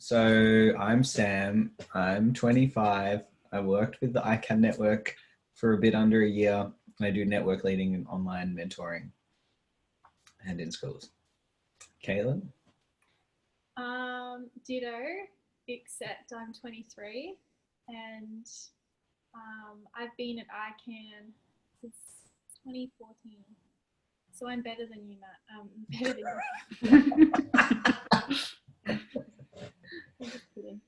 So I'm Sam. I'm 25. I worked with the ICANN network for a bit under a year. I do network leading and online mentoring and in schools. Caitlin? Ditto, except I'm 23 and I've been at ICANN since 2014. So I'm better than you, Matt. Better than you. I'm just kidding.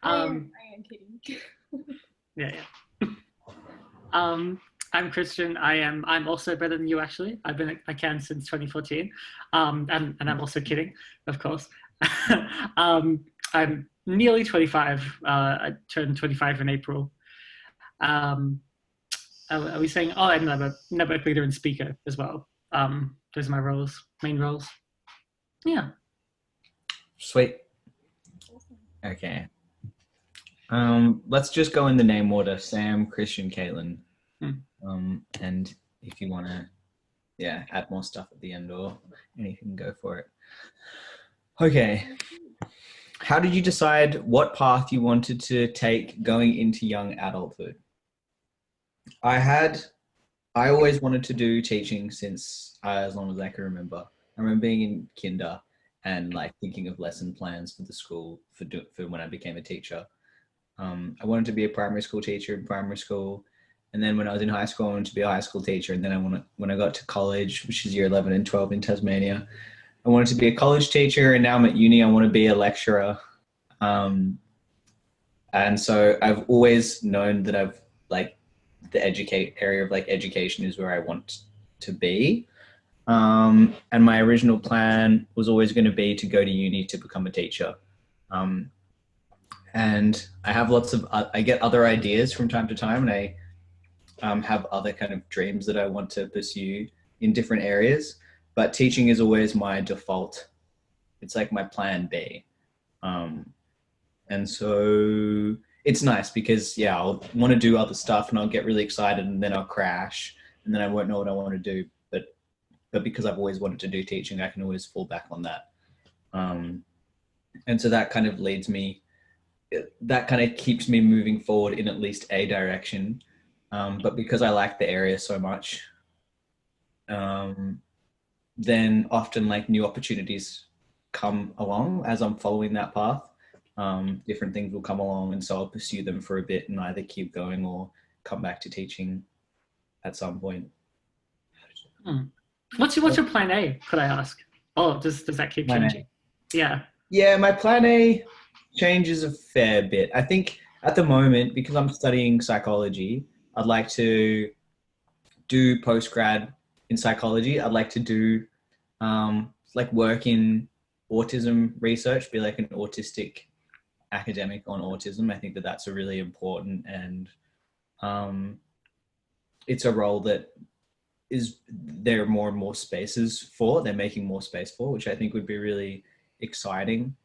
I am kidding. Yeah. I'm Christian. I'm also better than you, actually. I've been at ICANN since 2014. And I'm also kidding, of course. I'm nearly 25. I turned 25 in April. Are we saying, I'm a network leader and speaker as well. Those are my main roles. Yeah. Sweet. Okay. Let's just go in the name order. Sam, Christian, Caitlin. And if you want to, add more stuff at the end or anything, go for it. Okay. How did you decide what path you wanted to take going into young adulthood? I always wanted to do teaching since as long as I can remember. I remember being in kinder and like thinking of lesson plans for the school for when I became a teacher. I wanted to be a primary school teacher in primary school. And then when I was in high school, I wanted to be a high school teacher. And then when I got to college, which is year 11 and 12 in Tasmania, I wanted to be a college teacher. And now I'm at uni, I want to be a lecturer. And so I've always known that I've the area of education is where I want to be. And my original plan was always going to be to go to uni to become a teacher. And I have I get other ideas from time to time, and I have other kind of dreams that I want to pursue in different areas, but teaching is always my default. It's like my plan B. And so it's nice because I'll want to do other stuff and I'll get really excited and then I'll crash and then I won't know what I want to do. But because I've always wanted to do teaching, I can always fall back on that. And so that kind of keeps me moving forward in at least a direction. But because I like the area so much, then often new opportunities come along as I'm following that path. Different things will come along, and so I'll pursue them for a bit and either keep going or come back to teaching at some point. What's your plan A, could I ask? Oh, does that keep changing? Yeah, my plan A changes a fair bit. I think at the moment, because I'm studying psychology, I'd like to do postgrad in psychology. I'd like to do work in autism research, be like an autistic academic on autism. I think that that's a really important and it's a role that there are more and more spaces for. They're making more space for, which I think would be really exciting.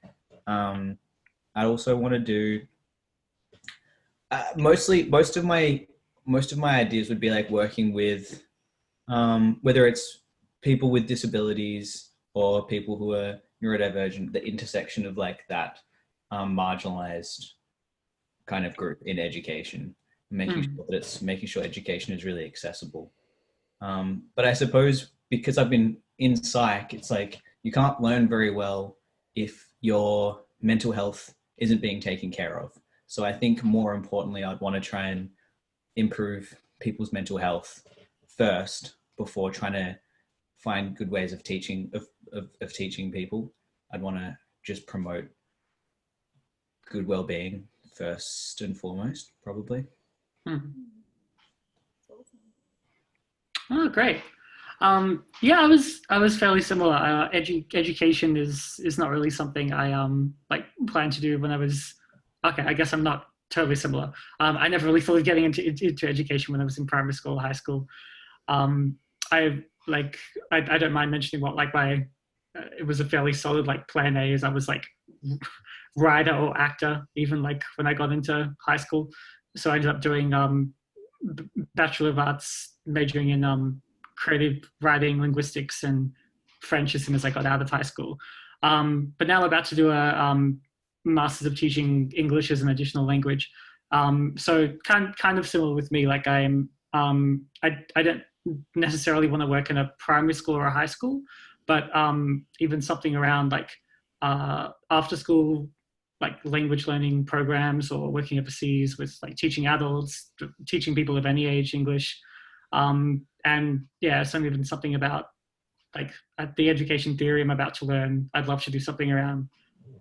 I also want to do most of my ideas would be working with whether it's people with disabilities or people who are neurodivergent, the intersection of that marginalized kind of group in education, making sure education is really accessible. But I suppose because I've been in psych, it's you can't learn very well if your mental health isn't being taken care of. So I think more importantly, I'd want to try and improve people's mental health first before trying to find good ways of teaching teaching people. I'd want to just promote good well-being first and foremost, probably. Oh, great. I was fairly similar. Education is not really something I planned to do when I was. Okay, I guess I'm not totally similar. I never really thought of getting into education when I was in primary school, high school. I don't mind mentioning what it was a fairly solid plan A, as I was writer or actor even when I got into high school. So I ended up doing Bachelor of Arts, majoring in creative writing, linguistics, and French as soon as I got out of high school. But now I'm about to do a Masters of Teaching English as an additional language. So kind of similar with me. Like I don't necessarily want to work in a primary school or a high school, but even something around like after school, like language learning programs, or working overseas with like teaching adults, teaching people of any age English. And yeah, so even something about like the education theory I'm about to learn. I'd love to do something around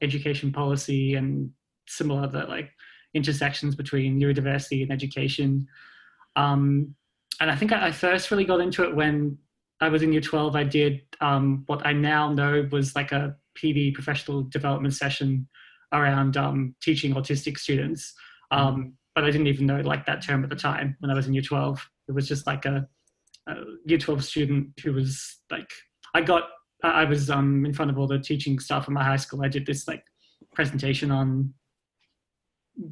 education policy and similar that like intersections between neurodiversity and education. And I think I first really got into it when I was in year 12. I did what I now know was like a PD, professional development session around teaching autistic students. But I didn't even know like that term at the time when I was in year 12. It was just like a year 12 student who was like, I was in front of all the teaching staff at my high school. I did this like presentation on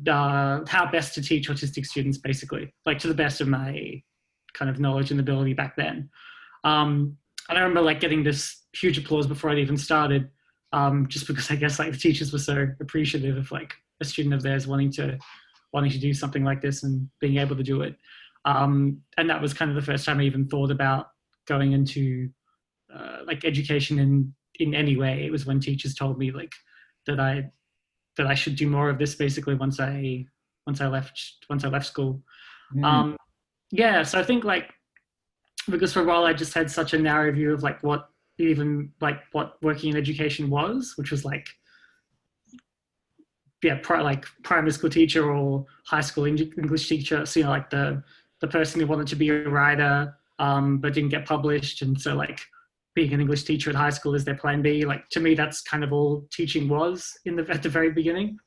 how best to teach autistic students, basically, like to the best of my kind of knowledge and ability back then. And I remember like getting this huge applause before I'd even started, just because I guess like the teachers were so appreciative of like a student of theirs wanting to do something like this and being able to do it. And that was kind of the first time I even thought about going into like education in any way. It was when teachers told me like that I should do more of this basically once I left school. Yeah, so I think like because for a while I just had such a narrow view of like what working in education was, which was like like primary school teacher or high school English teacher. So like the person who wanted to be a writer but didn't get published, and so like being an English teacher at high school is their plan B. Like to me, that's kind of all teaching was at the very beginning.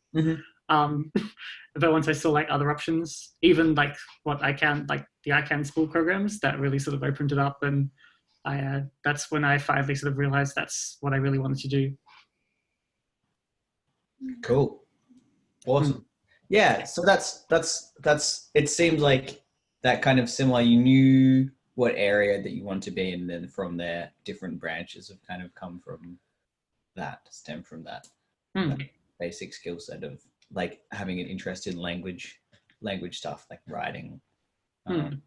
But once I saw like other options, even like the ICANN school programs, that really sort of opened it up, and that's when I finally sort of realized that's what I really wanted to do. Cool. Awesome. Yeah, so that's it seemed like that kind of similar. You knew what area that you want to be in, and then from there different branches have kind of come from that, stem from that, that basic skill set of like having an interest in language stuff like writing, and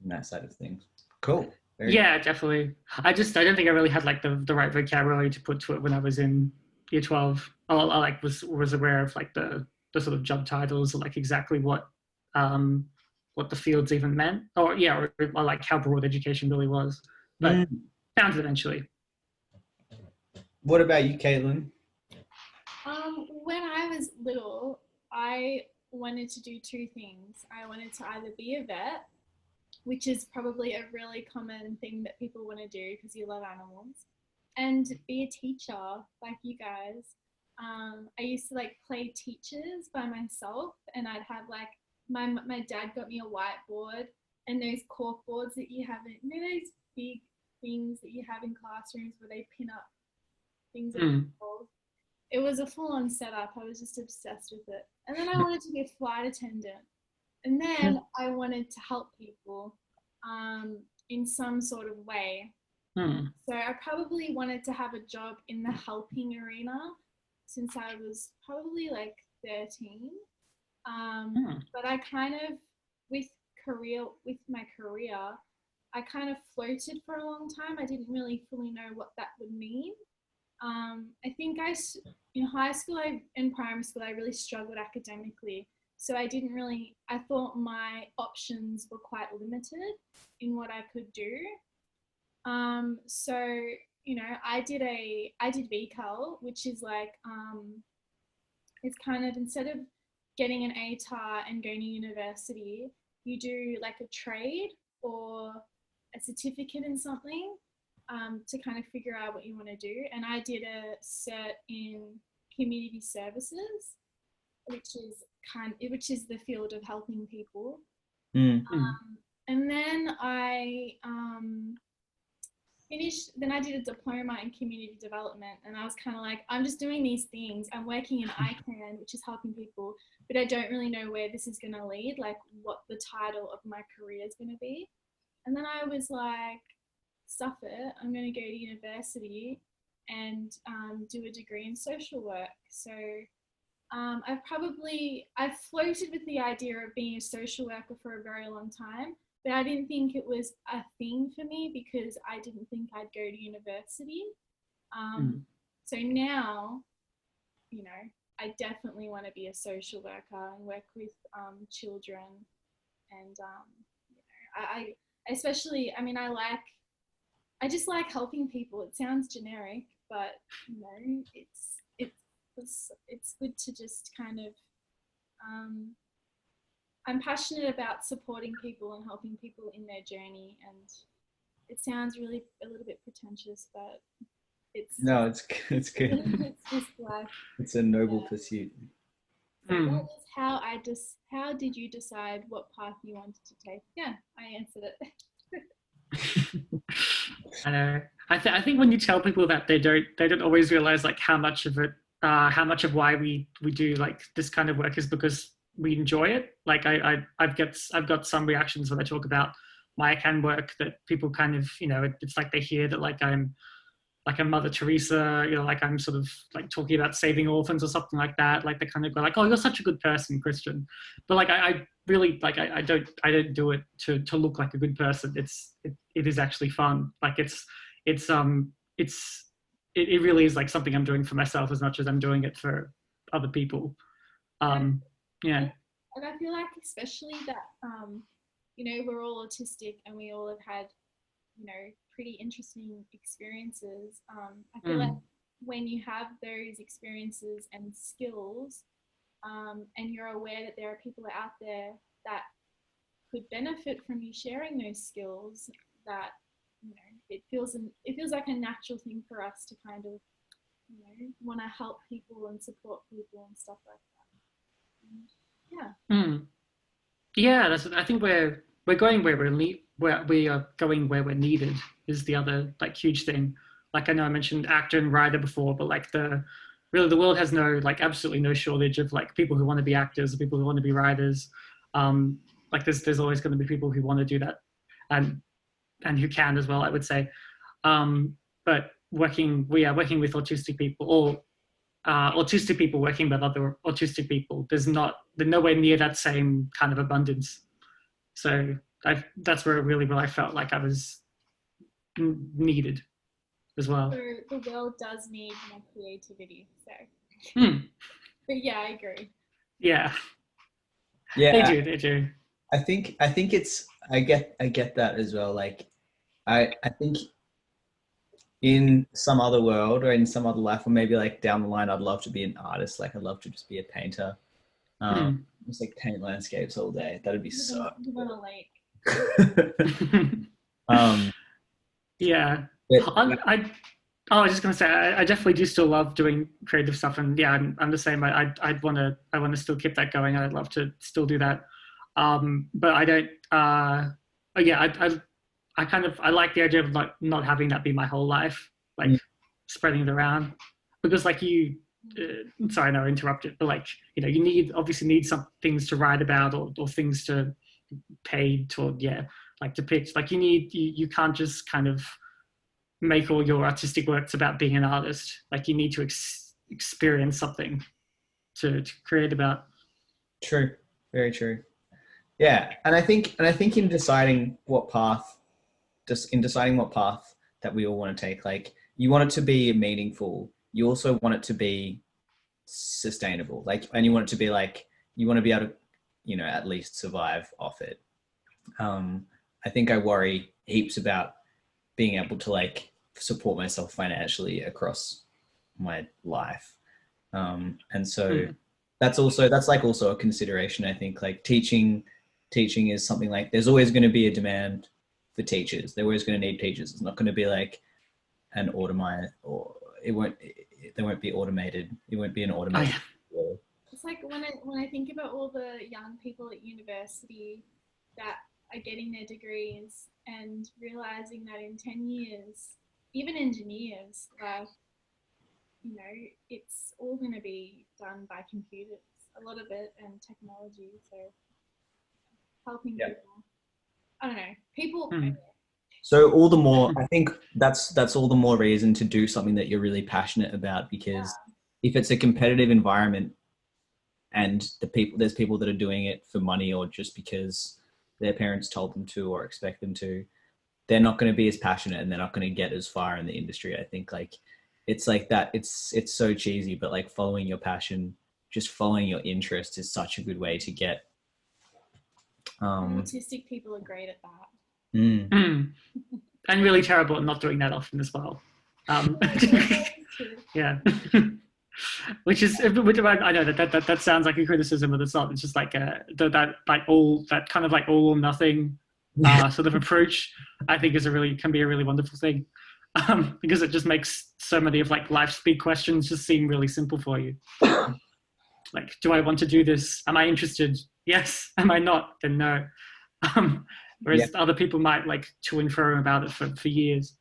that side of things. Cool. Yeah, definitely. I don't think I really had like the right vocabulary to put to it when I was in year 12. I like was aware of like the sort of job titles or like exactly what the fields even meant, or like how broad education really was, but found it eventually. What about you, Caitlin? When I was little, I wanted to do two things. I wanted to either be a vet, which is probably a really common thing that people want to do because you love animals, and be a teacher like you guys. I used to like play teachers by myself, and I'd have like my dad got me a whiteboard and those cork boards that you have those big things that you have in classrooms where they pin up things on the walls. It was a full-on setup. I was just obsessed with it. And then I wanted to be a flight attendant. And then I wanted to help people in some sort of way. So I probably wanted to have a job in the helping arena since I was probably like 13. But I kind of, with my career, I kind of floated for a long time. I didn't really fully know what that would mean. I think in high school and primary school, I really struggled academically. So I thought my options were quite limited in what I could do. So, I did VCAL, which is like, it's kind of, instead of getting an ATAR and going to university, you do like a trade or a certificate in something to kind of figure out what you want to do. And I did a cert in community services, which is the field of helping people. And then I finished. Then I did a diploma in community development, and I was kind of like, I'm just doing these things. I'm working in ICANN, which is helping people, but I don't really know where this is going to lead, like what the title of my career is going to be. And then I was like, stuff it, I'm going to go to university and do a degree in social work. So I've floated with the idea of being a social worker for a very long time, but I didn't think it was a thing for me because I didn't think I'd go to university. So now, you know, I definitely want to be a social worker and work with children, and you know, I especially, I mean, I just like helping people. It sounds generic, but you know, it's good to just kind of I'm passionate about supporting people and helping people in their journey, and it sounds really a little bit pretentious, but it's it's good. it's just like It's a noble pursuit. So that is how did you decide what path you wanted to take? Yeah, I answered it. I know. I think when you tell people that, they don't always realize like how much of why we do like this kind of work is because we enjoy it. Like I've got some reactions when I talk about my ACAN work that people kind of, you know, it's like they hear that like I'm like a Mother Teresa, you know, like I'm sort of like talking about saving orphans or something like that. Like they kind of go like, oh, you're such a good person, Christian. But like I really like I don't do it to look like a good person. It is actually fun. Like it really is like something I'm doing for myself as much as I'm doing it for other people. Yeah. And I feel like especially that you know, we're all autistic and we all have had, you know, pretty interesting experiences. I feel like when you have those experiences and skills, and you're aware that there are people out there that could benefit from you sharing those skills, that, you know, it feels like a natural thing for us to kind of, you know, want to help people and support people and stuff like that. And, yeah, that's. I think we're going where we are going where we're needed is the other like huge thing. Like I know I mentioned actor and writer before, but like the world has absolutely no shortage of like people who want to be actors, people who want to be writers. Like there's always going to be people who want to do that, and who can as well, I would say. But we are working with autistic people, or autistic people working with other autistic people. They're nowhere near that same kind of abundance. So that's where I felt like I was needed as well. so the world does need more creativity. So, but yeah, I agree. Yeah, Yeah, they do. I think I get that as well. Like I think in some other world or in some other life, or maybe like down the line, I'd love to be an artist. Like I'd love to just be a painter. Just like paint landscapes all day. That'd be so. Live on a lake. Yeah. I was just gonna say I definitely do still love doing creative stuff, and yeah, I'm the same. I want to still keep that going. I'd love to still do that, but I don't. Yeah, I like the idea of not having that be my whole life, like spreading it around, because like you. Sorry, no, interrupted. But like, you know, you obviously need some things to write about or things to pay to, like to pitch. Like you can't just kind of make all your artistic works about being an artist. Like you need to experience something to create about. True, very true. Yeah, and I think in deciding what path, that we all want to take, like you want it to be meaningful. You also want it to be sustainable, like, and you want it to be like you want to be able to, you know, at least survive off it. I think I worry heaps about being able to like support myself financially across my life, and so that's also a consideration. I think like teaching is something like there's always going to be a demand for teachers. They're always going to need teachers. It's not going to be like an automated, or they won't be automated. It won't be an automated. It's like when I think about all the young people at university that are getting their degrees and realizing that in 10 years, even engineers, like, you know, it's all going to be done by computers, a lot of it, and technology. So helping people, I don't know, people. So all the more, I think that's all the more reason to do something that you're really passionate about, because if it's a competitive environment and there's people that are doing it for money or just because their parents told them to or expect them to, they're not going to be as passionate and they're not going to get as far in the industry. I think like it's like that. It's so cheesy, but like following your passion, just following your interest is such a good way to get. Autistic people are great at that. And really terrible at not doing that often as well. Yeah. Which I know that sounds like a criticism, but it's not. It's just like that kind of like all or nothing sort of approach. I think can be a really wonderful thing, because it just makes so many of like life's big questions just seem really simple for you. Like, do I want to do this? Am I interested? Yes. Am I not? Then no. Whereas other people might like to and fro about it for years.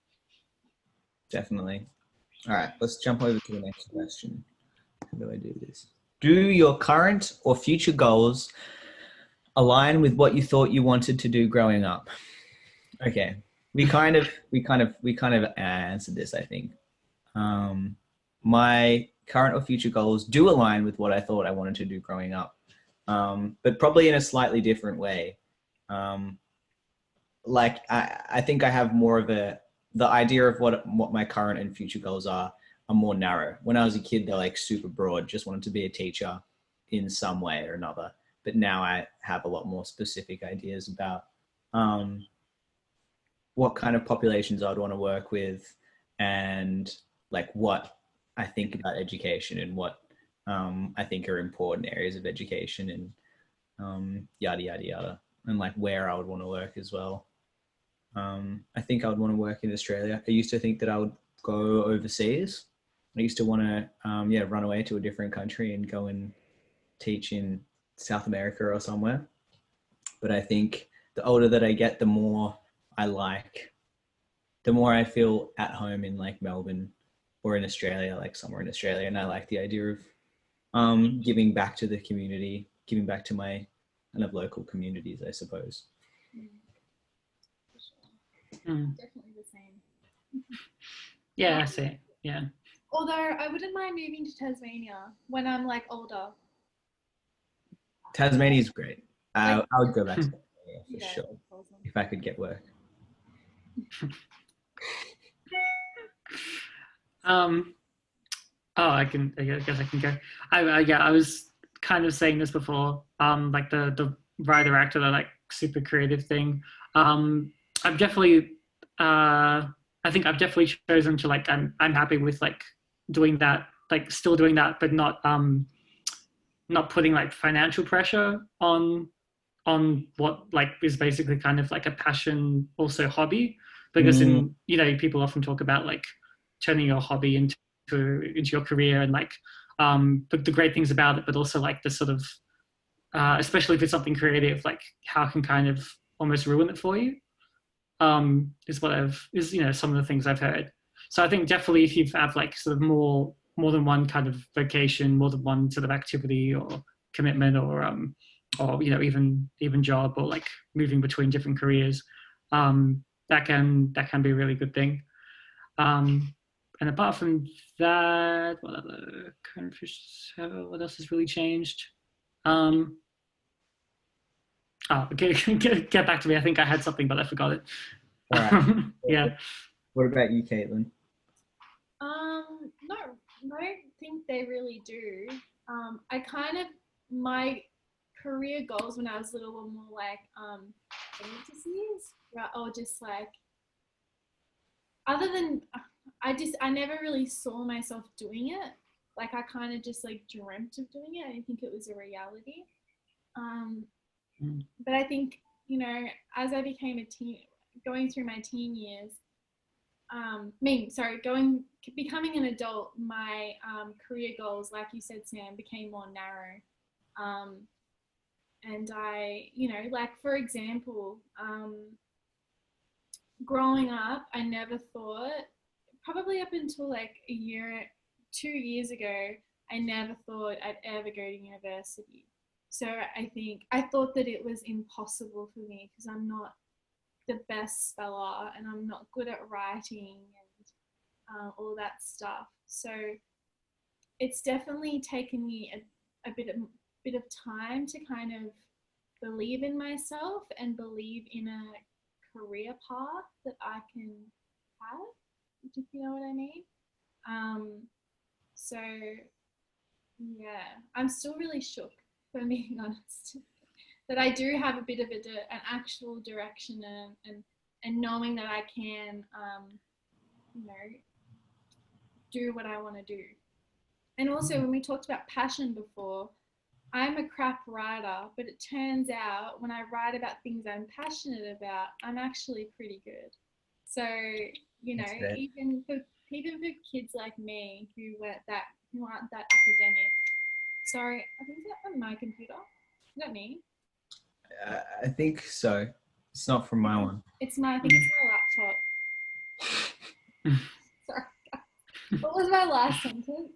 Definitely. All right, let's jump over to the next question. How do I do this? Do your current or future goals align with what you thought you wanted to do growing up? Okay, we kind of answered this, I think. My current or future goals do align with what I thought I wanted to do growing up, but probably in a slightly different way. Like I think I have more of the idea of what my current and future goals are more narrow. When I was a kid, they're like super broad, just wanted to be a teacher in some way or another. But now I have a lot more specific ideas about what kind of populations I'd want to work with, and like what I think about education and what I think are important areas of education, and yada, yada, yada. And like where I would want to work as well. I think I would want to work in Australia. I used to think that I would go overseas. I used to want to, run away to a different country and go and teach in South America or somewhere. But I think the older that I get, the more I feel at home in like Melbourne or in Australia, like somewhere in Australia. And I like the idea of giving back to the community, giving back to my kind of local communities, I suppose. Definitely the same. Yeah, I see. Yeah. Although I wouldn't mind moving to Tasmania when I'm like older. Tasmania is great. I would go back to Tasmania for sure, awesome. If I could get work. I guess I can go. I was kind of saying this before. Like the writer actor, like super creative thing. I've definitely I think I've definitely chosen to like I'm happy with like doing that, like still doing that, but not putting like financial pressure on what like is basically kind of like a passion, also hobby, because in people often talk about like turning your hobby into your career, and like the great things about it, but also like the sort of especially if it's something creative, like how it can kind of almost ruin it for you. Is some of the things I've heard. So I think definitely if you have like sort of more than one kind of vocation, more than one sort of activity or commitment, or even job, or like moving between different careers, that can be a really good thing. And apart from that, what else has really changed? Okay, get back to me. I think I had something, but I forgot it. All right. Yeah. What about you, Caitlin? No, I don't think they really do. My career goals when I was little were more like fantasies, right? Or just like, other than, I never really saw myself doing it. Like I kind of just like dreamt of doing it. I didn't think it was a reality. But I think, as I became a teen, going through my teen years, becoming an adult, my career goals, like you said, Sam, became more narrow. And I, like for example, growing up, I never thought, probably up until like 2 years ago, I never thought I'd ever go to university. So I think I thought that it was impossible for me because I'm not the best speller, and I'm not good at writing and all that stuff. So it's definitely taken me a bit of time to kind of believe in myself and believe in a career path that I can have, if you know what I mean. So yeah, I'm still really shook, for being honest, that I do have a bit of an actual direction and knowing that I can, you know, do what I want to do. And also, when we talked about passion before, I'm a crap writer, but it turns out when I write about things I'm passionate about, I'm actually pretty good. So, you know, even for kids like me who aren't that academic. Sorry, I think that's on my computer. Is that me? I think so. It's not from my one. I think it's my laptop. Sorry. What was my last sentence?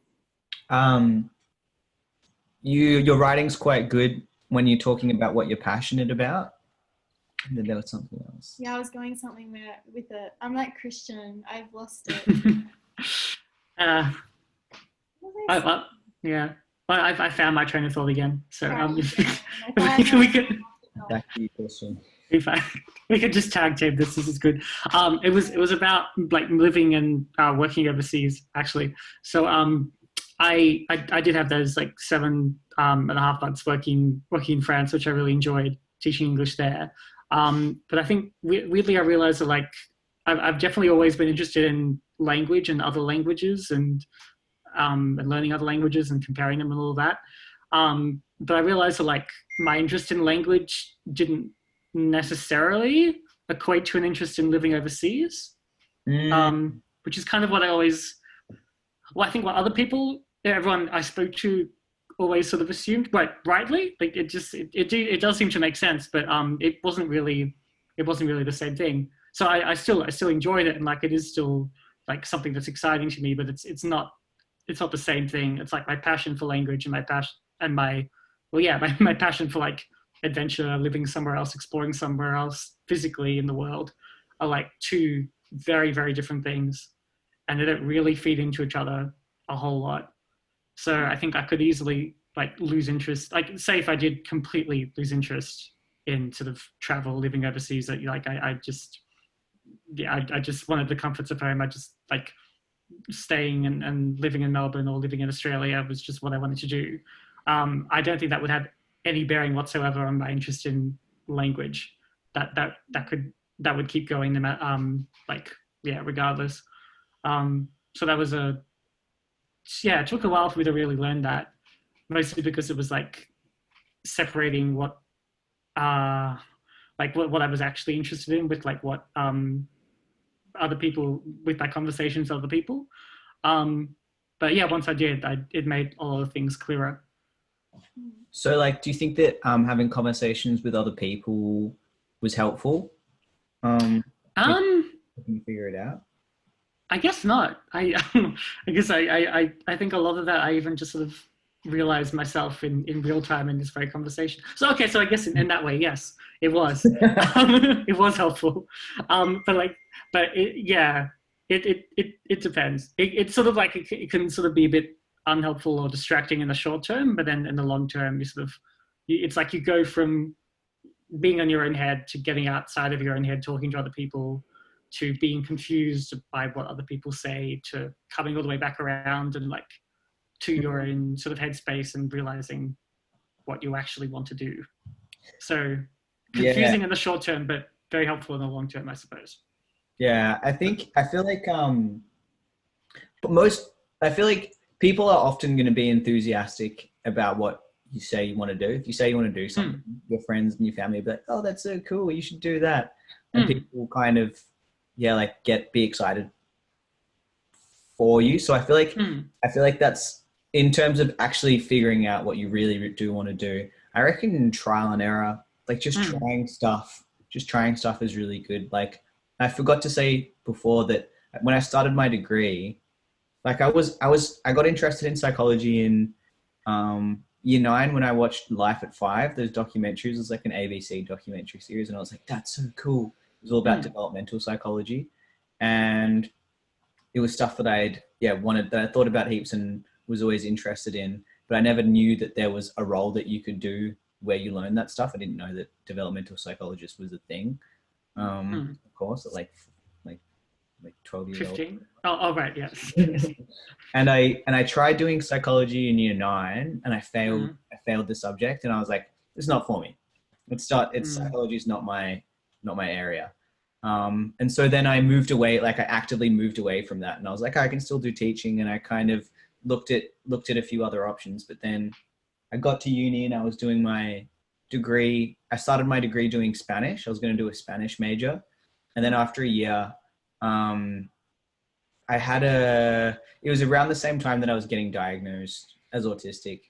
Your writing's quite good when you're talking about what you're passionate about. And then there was something else. Yeah, I was going something with it. I'm like Christian. I've lost it. I found my train of thought again. So we could back to your question. We could just tag team this. This is good. It was about like living and working overseas actually. So I did have those like 7.5 months working in France, which I really enjoyed, teaching English there. But I think weirdly I realized that like I've definitely always been interested in language and other languages and learning other languages and comparing them and all that. But I realized that like my interest in language didn't necessarily equate to an interest in living overseas, which is kind of what I think what everyone I spoke to always sort of assumed, but rightly, like it does seem to make sense, but it wasn't really the same thing. So I still enjoyed it, and like it is still like something that's exciting to me, but it's not the same thing. It's like my passion for language and my passion for like adventure, living somewhere else, exploring somewhere else physically in the world are like two very, very different things, and they don't really feed into each other a whole lot. So I think I could easily like lose interest. Like say if I did completely lose interest in sort of travel, living overseas, that like I just wanted the comforts of home. I just like staying and living in Melbourne or living in Australia was just what I wanted to do. I don't think that would have any bearing whatsoever on my interest in language. That would keep going regardless. So that was it took a while for me to really learn that, mostly because it was like separating what I was actually interested in with like what other people, with my conversations with other people. But yeah, once I did, it made all the things clearer. So like, do you think that having conversations with other people was helpful? Can you figure it out? I guess not. I guess I think a lot of that I even just sort of realized myself in real time in this very conversation. So okay, so I guess in that way, yes, it was. It was helpful. But it depends. It's sort of like it can sort of be a bit unhelpful or distracting in the short term, but then in the long term, it's like you go from being on your own head to getting outside of your own head, talking to other people, to being confused by what other people say, to coming all the way back around and like to your own sort of headspace and realizing what you actually want to do. So confusing in the short term, but very helpful in the long term, I suppose. Yeah, I feel like people are often going to be enthusiastic about what you say you want to do. If you say you want to do something, your friends and your family will be like, oh, that's so cool, you should do that. And people kind of, be excited for you. So I feel like that's, in terms of actually figuring out what you really do want to do, I reckon trial and error, like just trying stuff is really good. Like I forgot to say before that when I started my degree, like I got interested in psychology in year 9 when I watched Life at 5, those documentaries. It was like an ABC documentary series, and I was like, that's so cool. was all about developmental psychology, and it was stuff that that I thought about heaps and was always interested in, but I never knew that there was a role that you could do where you learn that stuff. I didn't know that developmental psychologist was a thing. Of course, at like 12 years old. 15. Oh, right, yes. And I tried doing psychology in year 9, and I failed. I failed the subject, and I was like, it's not for me. Psychology is not my area. And so then I moved away, like I actively moved away from that, and I was like, I can still do teaching, and I kind of looked at a few other options. But then I got to uni and I was doing my degree. I started my degree doing Spanish. I was going to do a Spanish major, and then after a year, it was around the same time that I was getting diagnosed as autistic.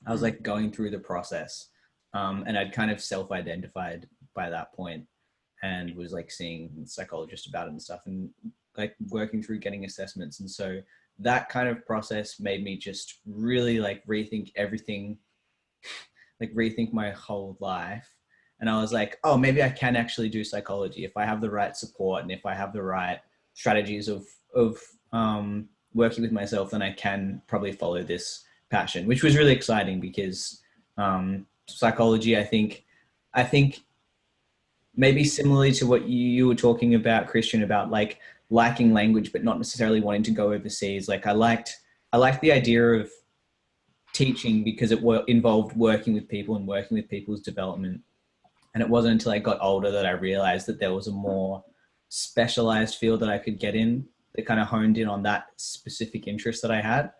I was like going through the process, and I'd kind of self-identified by that point, and was like seeing a psychologist about it and stuff, and like working through getting assessments. And so that kind of process made me just really like rethink everything, like rethink my whole life. And I was like, oh, maybe I can actually do psychology if I have the right support and if I have the right strategies of working with myself, then I can probably follow this passion, which was really exciting because psychology, I think maybe similarly to what you were talking about, Christian, about like liking language but not necessarily wanting to go overseas. Like I liked the idea of teaching because it involved working with people and working with people's development. And it wasn't until I got older that I realized that there was a more specialized field that I could get in that kind of honed in on that specific interest that I had.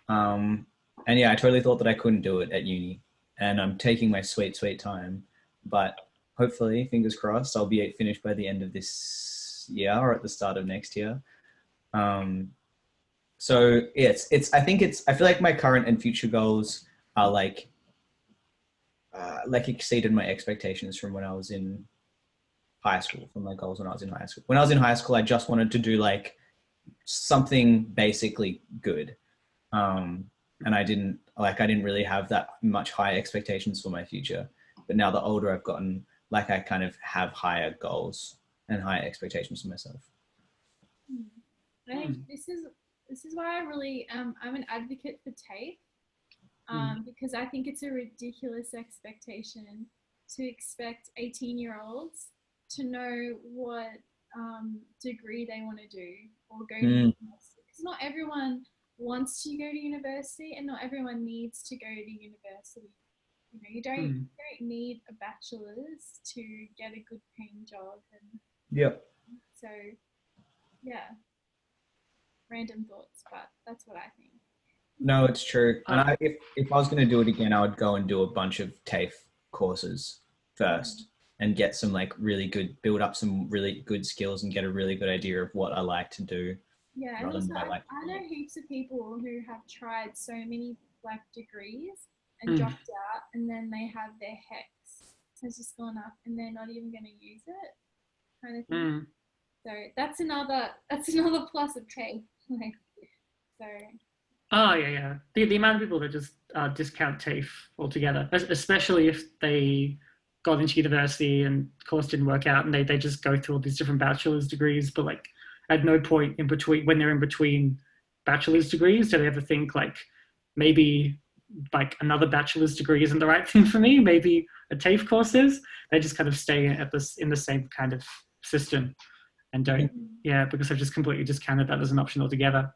And yeah, I totally thought that I couldn't do it at uni, and I'm taking my sweet time, but hopefully, fingers crossed, I'll be finished by the end of this year or at the start of next year. So yeah, I feel like my current and future goals are like exceeded my expectations from when I was in high school, from my goals when I was in high school. When I was in high school, I just wanted to do like something basically good. And I didn't really have that much high expectations for my future. But now the older I've gotten, like I kind of have higher goals and higher expectations for myself. I think this is why I really I'm an advocate for TAFE, because I think it's a ridiculous expectation to expect 18-year-olds to know what degree they want to do or go to university. Because not everyone wants to go to university, and not everyone needs to go to university. You know, you don't need a bachelor's to get a good paying job. And yep. So, yeah, random thoughts, but that's what I think. No, it's true. And if I was going to do it again, I would go and do a bunch of TAFE courses first and get some like really good, build up some really good skills and get a really good idea of what I like to do. Yeah, and also I know heaps of people who have tried so many like degrees and dropped out, and then they have their HEX has just gone up and they're not even going to use it, kind of thing. So that's another plus of TAFE. Like, so. Oh yeah. The amount of people that just discount TAFE altogether, especially if they got into university and course didn't work out, and they just go through all these different bachelor's degrees, but like at no point in between, when they're in between bachelor's degrees, do they ever think like maybe like another bachelor's degree isn't the right thing for me? Maybe a TAFE course is. They just kind of stay in the same kind of system and don't, because they've just completely discounted that as an option altogether.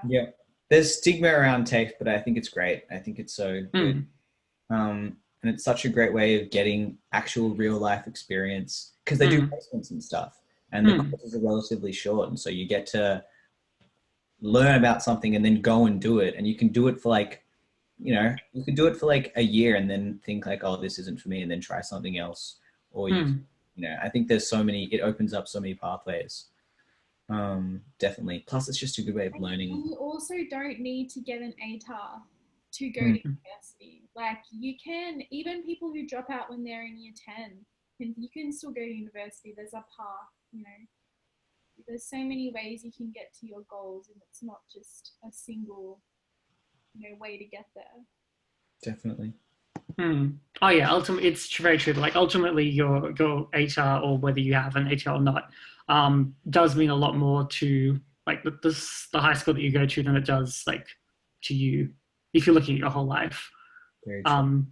Yeah. There's stigma around TAFE, but I think it's great. I think it's so good. And it's such a great way of getting actual real life experience, because they do placements and stuff, and the courses are relatively short, and so you get to learn about something and then go and do it, and you can do it for like, you can do it for like a year and then think like, oh, this isn't for me, and then try something else, or I think there's it opens up so many pathways. Definitely. Plus, it's just a good way of learning. And you also don't need to get an ATAR to go to university. Like you can, even people who drop out when they're in year 10, you can still go to university. There's a path, There's so many ways you can get to your goals, and it's not just a single, way to get there. Definitely. Oh yeah, ultimately, it's very true. Like ultimately, your HR, or whether you have an HR or not, does mean a lot more to like the high school that you go to than it does like to you if you're looking at your whole life. Very true.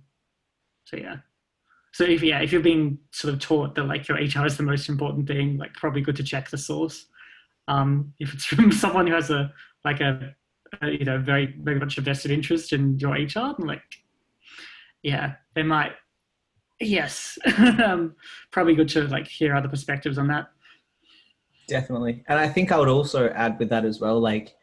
So yeah. So if you're being sort of taught that like your HR is the most important thing, like probably good to check the source. If it's from someone who has a very much a vested interest in your HR, then like yeah, they might. Yes, probably good to like hear other perspectives on that. Definitely. And I think I would also add with that as well, like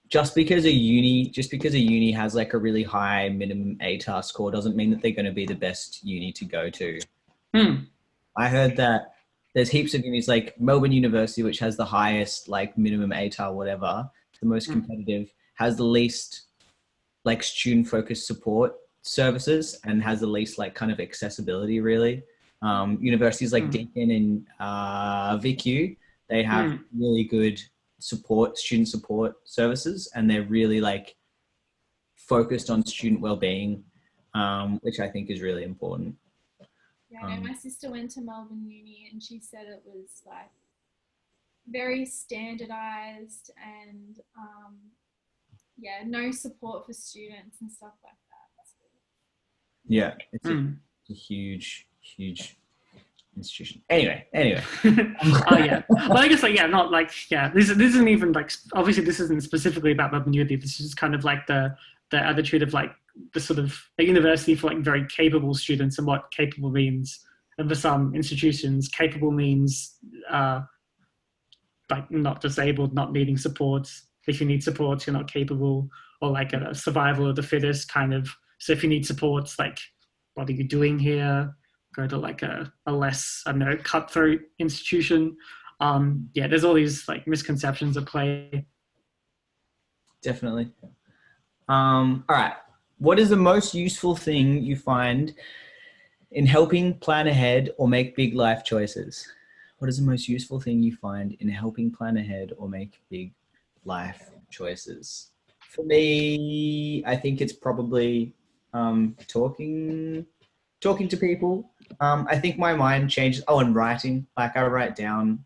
just because a uni has like a really high minimum ATAR score doesn't mean that they're going to be the best uni to go to. I heard that there's heaps of unis like Melbourne University, which has the highest like minimum ATAR, whatever, the most competitive, has the least like student focused support services and has the least like kind of accessibility really. Universities like Deakin and VQ, they have really good student support services, and they're really like focused on student well-being, which I think is really important. Yeah, I know my sister went to Melbourne Uni and she said it was like very standardized and yeah, no support for students and stuff like that. Yeah, it's a huge institution. Anyway. Oh yeah. Well, I guess like yeah, not like yeah. This isn't even like obviously this isn't specifically about Melbourne Uni. This is kind of like the attitude of like the sort of a university for like very capable students and what capable means. And for some institutions, capable means like not disabled, not needing support. If you need support, you're not capable, or like a survival of the fittest kind of. So if you need support, like what are you doing here? Go to like a less, I don't know, cutthroat institution. Yeah, there's all these like misconceptions at play. Definitely. All right. What is the most useful thing you find in helping plan ahead or make big life choices? What is the most useful thing you find in helping plan ahead or make big life choices? For me, I think it's probably talking to people. I think my mind changes. Oh, and writing. Like I write down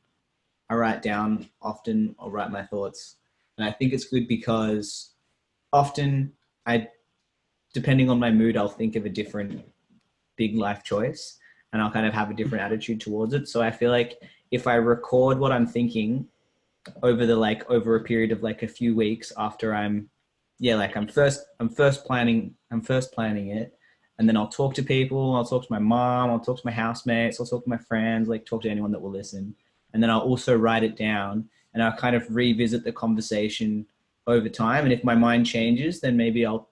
often. I'll write my thoughts, and I think it's good because often depending on my mood, I'll think of a different big life choice and I'll kind of have a different attitude towards it. So I feel like if I record what I'm thinking over a period of like a few weeks after I'm first planning it, and then I'll talk to people, I'll talk to my mom, I'll talk to my housemates, I'll talk to my friends, like talk to anyone that will listen. And then I'll also write it down and I'll kind of revisit the conversation over time. And if my mind changes, then maybe I'll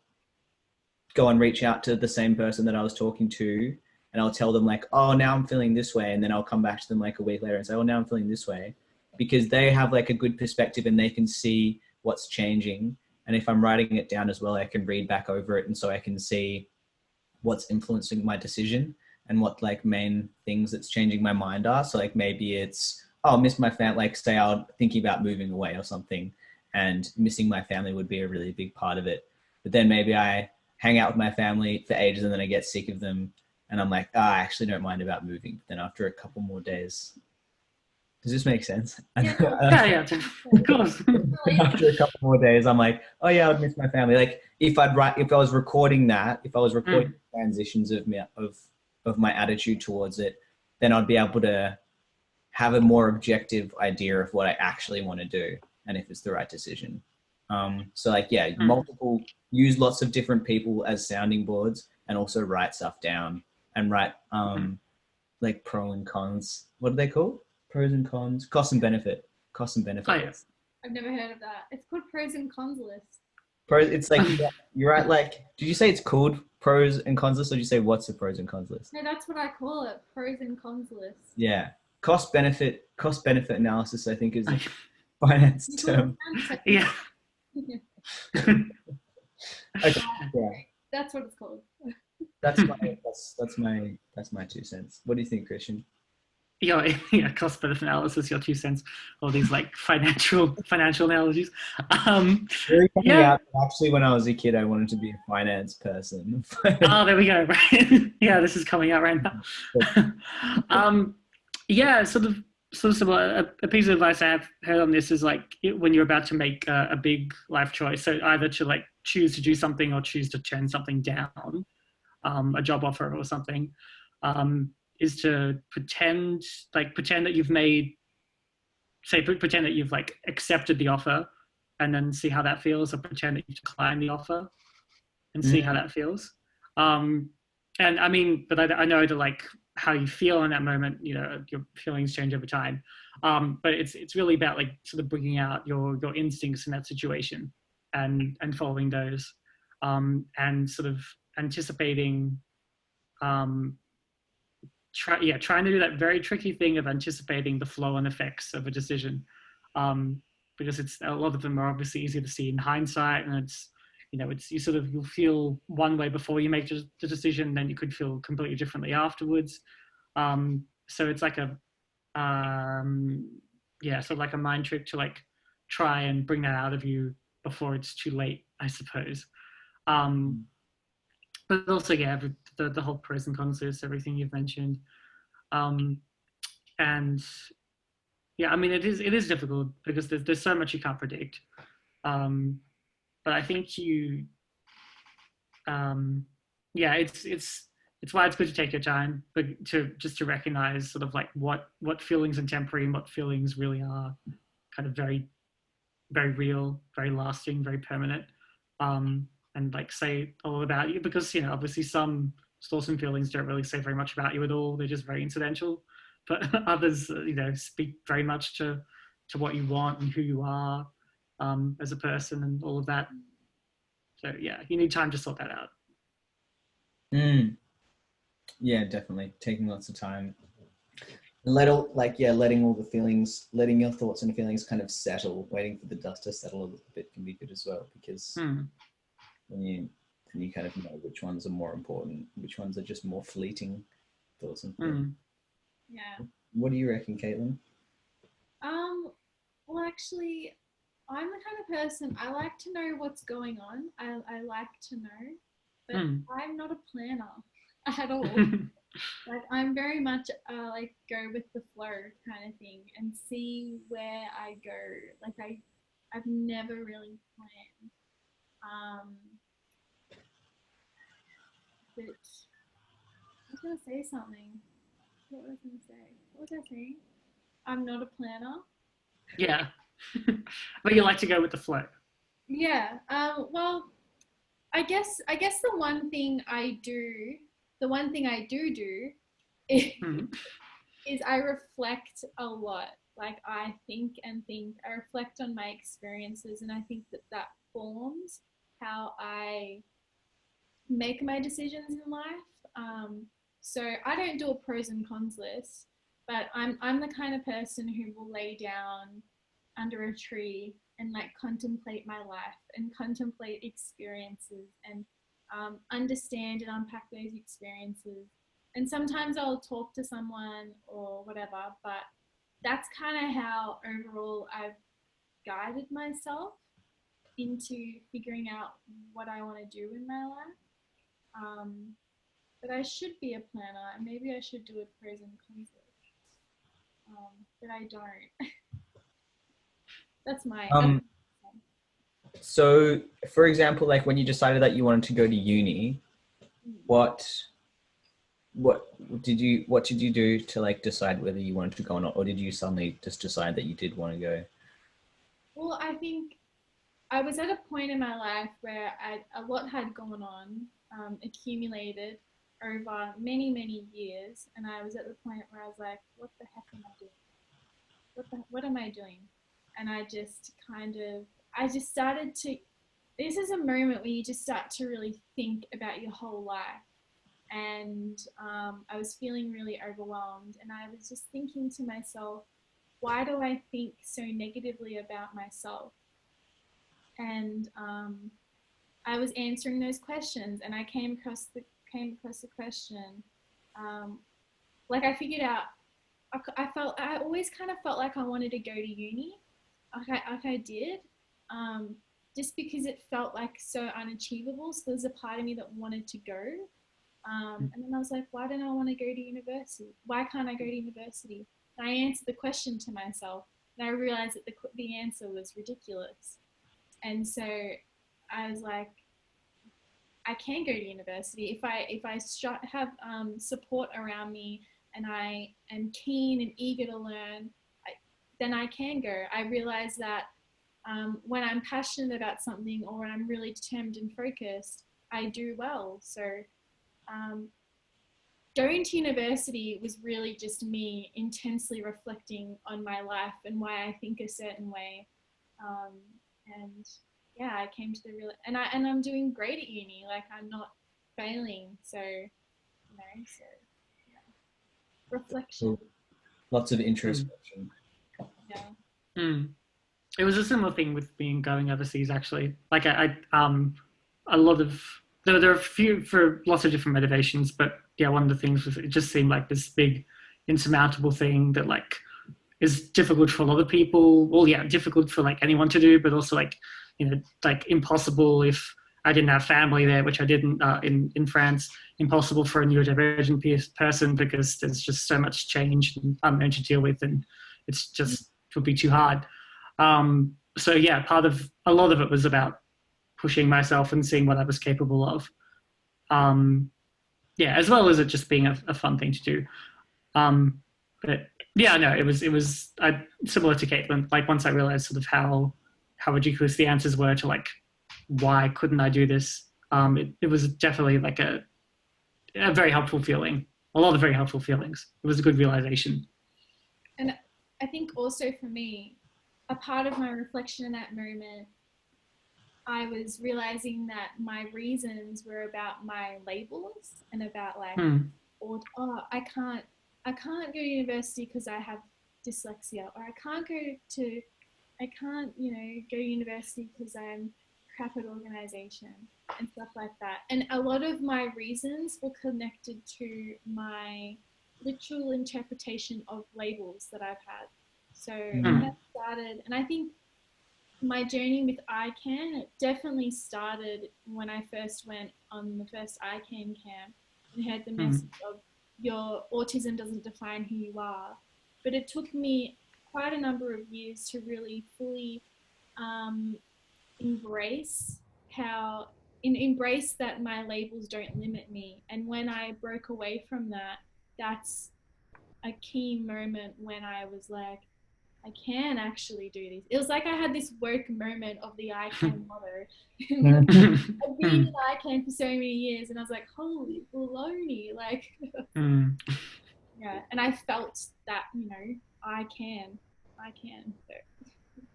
go and reach out to the same person that I was talking to and I'll tell them like, oh, now I'm feeling this way. And then I'll come back to them like a week later and say, oh, now I'm feeling this way, because they have like a good perspective and they can see what's changing. And if I'm writing it down as well, I can read back over it. And so I can see what's influencing my decision and what like main things that's changing my mind are. So like maybe it's, oh, I'll miss my family, like say I'm thinking about moving away or something, and missing my family would be a really big part of it. But then maybe I hang out with my family for ages and then I get sick of them and I'm like, I actually don't mind about moving. Then after a couple more days, does this make sense? Yeah, of course. After a couple more days, I'm like, oh yeah, I'd miss my family. Like if I was recording transitions of my attitude towards it, then I'd be able to have a more objective idea of what I actually want to do and if it's the right decision. So like, yeah, use lots of different people as sounding boards and also write stuff down and write like pro and cons. What are they called? Pros and cons, cost and benefit. Oh, yes. I've never heard of that. It's called pros and cons list. Pros, it's like, you're right. Like, did you say it's called pros and cons list or did you say what's the pros and cons list? No, that's what I call it. Pros and cons list. Yeah. Cost benefit analysis, I think, is a finance term. Yeah. Okay. Yeah. That's what it's called. That's my 2 cents. What do you think, Christian? your cost benefit analysis, your 2 cents, all these like financial analogies. Really coming Yeah. out that actually when I was a kid I wanted to be a finance person. Oh, there we go. Right. Yeah, this is coming out right now. Yeah, sort of similar. A piece of advice I have heard on this is like when you're about to make a big life choice, so either to like choose to do something or choose to turn something down, a job offer or something, is to pretend that you've made, say, pretend that you've like accepted the offer and then see how that feels, or pretend that you decline the offer and see how that feels. And I mean, but I know that like how you feel in that moment, you know, your feelings change over time. But it's really about like sort of bringing out your instincts in that situation and following those, and sort of anticipating, trying to do that very tricky thing of anticipating the flow and effects of a decision, because it's a lot of them are obviously easier to see in hindsight, and it's, you know, it's you'll feel one way before you make the decision, then you could feel completely differently afterwards. So it's like a sort of like a mind trick to like try and bring that out of you before it's too late, I suppose. But also, yeah, the whole pros and cons list, everything you've mentioned. And yeah, I mean, it is difficult because there's so much you can't predict. But I think it's why it's good to take your time, but to recognize sort of like what feelings are temporary and what feelings really are kind of very, very real, very lasting, very permanent. And like say all about you, because, you know, obviously some thoughts and feelings don't really say very much about you at all. They're just very incidental, but others, you know, speak very much to what you want and who you are, as a person and all of that. So yeah, you need time to sort that out. Yeah, definitely taking lots of time. Letting all the feelings, letting your thoughts and feelings kind of settle, waiting for the dust to settle a little bit can be good as well, because when you kind of know which ones are more important, which ones are just more fleeting thoughts and feelings. Yeah. What do you reckon, Caitlin? Well, actually, I'm the kind of person, I like to know what's going on. I like to know, but I'm not a planner at all. Like, I'm very much like go with the flow kind of thing and see where I go. Like I've never really planned. But I was gonna say something. What was I gonna say? What was I saying? I'm not a planner. Yeah. But you like to go with the flow. Yeah. Well, I guess the one thing I do is I reflect a lot. Like I think and think. I reflect on my experiences, and I think that forms how I make my decisions in life. So I don't do a pros and cons list, but I'm the kind of person who will lay down under a tree and like contemplate my life and contemplate experiences and understand and unpack those experiences. And sometimes I'll talk to someone or whatever, but that's kind of how overall I've guided myself into figuring out what I want to do in my life. But I should be a planner, and maybe I should do a pros and cons list, but I don't. That's my. So, for example, like when you decided that you wanted to go to uni, what did you do to like decide whether you wanted to go or not, or did you suddenly just decide that you did want to go? Well, I think I was at a point in my life where a lot had gone on, accumulated over many, many years, and I was at the point where I was like, what the heck am I doing? What am I doing? And I just started to, this is a moment where you just start to really think about your whole life. And I was feeling really overwhelmed, and I was just thinking to myself, why do I think so negatively about myself? And I was answering those questions, and I came across the question. Like I figured out I always kind of felt like I wanted to go to uni, like I did, just because it felt like so unachievable. So there's a part of me that wanted to go, and then I was like, why don't I want to go to university? Why can't I go to university? And I answered the question to myself, and I realized that the answer was ridiculous. And so I was like, I can go to university if I have support around me, and I am keen and eager to learn, then I can go. I realized that when I'm passionate about something, or when I'm really determined and focused, I do well. So going to university was really just me intensely reflecting on my life and why I think a certain way. And yeah, I came to the real, and I'm doing great at uni. Like, I'm not failing. So, you know, so yeah. Reflection. Lots of introspection. Yeah. It was a similar thing with me going overseas, actually. Like a lot of, there are a few for lots of different motivations, but yeah, one of the things was it just seemed like this big insurmountable thing that like is difficult for a lot of people. Well, yeah, difficult for like anyone to do, but also like, you know, like impossible if I didn't have family there, which I didn't in France. Impossible for a neurodivergent person because there's just so much change and unknown to deal with, and it's just it would be too hard. So yeah, a lot of it was about pushing myself and seeing what I was capable of. Yeah, as well as it just being a fun thing to do. But yeah, no, it was similar to Caitlin. Like, once I realized sort of how ridiculous the answers were to like, why couldn't I do this? It was definitely like a very helpful feeling. A lot of very helpful feelings. It was a good realization. And I think also for me, a part of my reflection in that moment, I was realizing that my reasons were about my labels and about like, I can't go to university because I have dyslexia, or I can't, you know, go to university because I'm crap at organization and stuff like that. And a lot of my reasons were connected to my literal interpretation of labels that I've had. So that started, and I think my journey with ICANN, it definitely started when I first went on the first ICANN camp and heard the message of your autism doesn't define who you are. But it took me quite a number of years to really fully embrace that my labels don't limit me. And when I broke away from that, that's a key moment when I was like, I can actually do this. It was like I had this woke moment of the ICANN motto. I've been in ICANN for so many years, and I was like, holy baloney, like, yeah. And I felt that, you know, I can.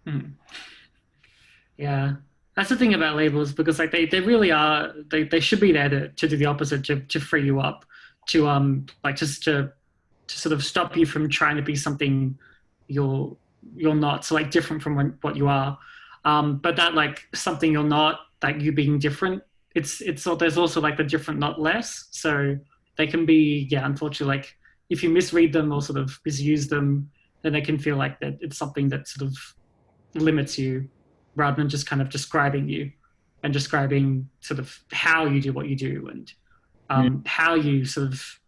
So. Yeah, that's the thing about labels, because like they really are, they should be there to do the opposite, to free you up, to like just to sort of stop you from trying to be something you're not, so like different from what you are. But that like something you're not, like you being different, it's there's also like the different not less. So they can be, yeah, unfortunately, like if you misread them or sort of misuse them, then they can feel like that it's something that sort of limits you, rather than just kind of describing you and describing sort of how you do what you do, and how you sort of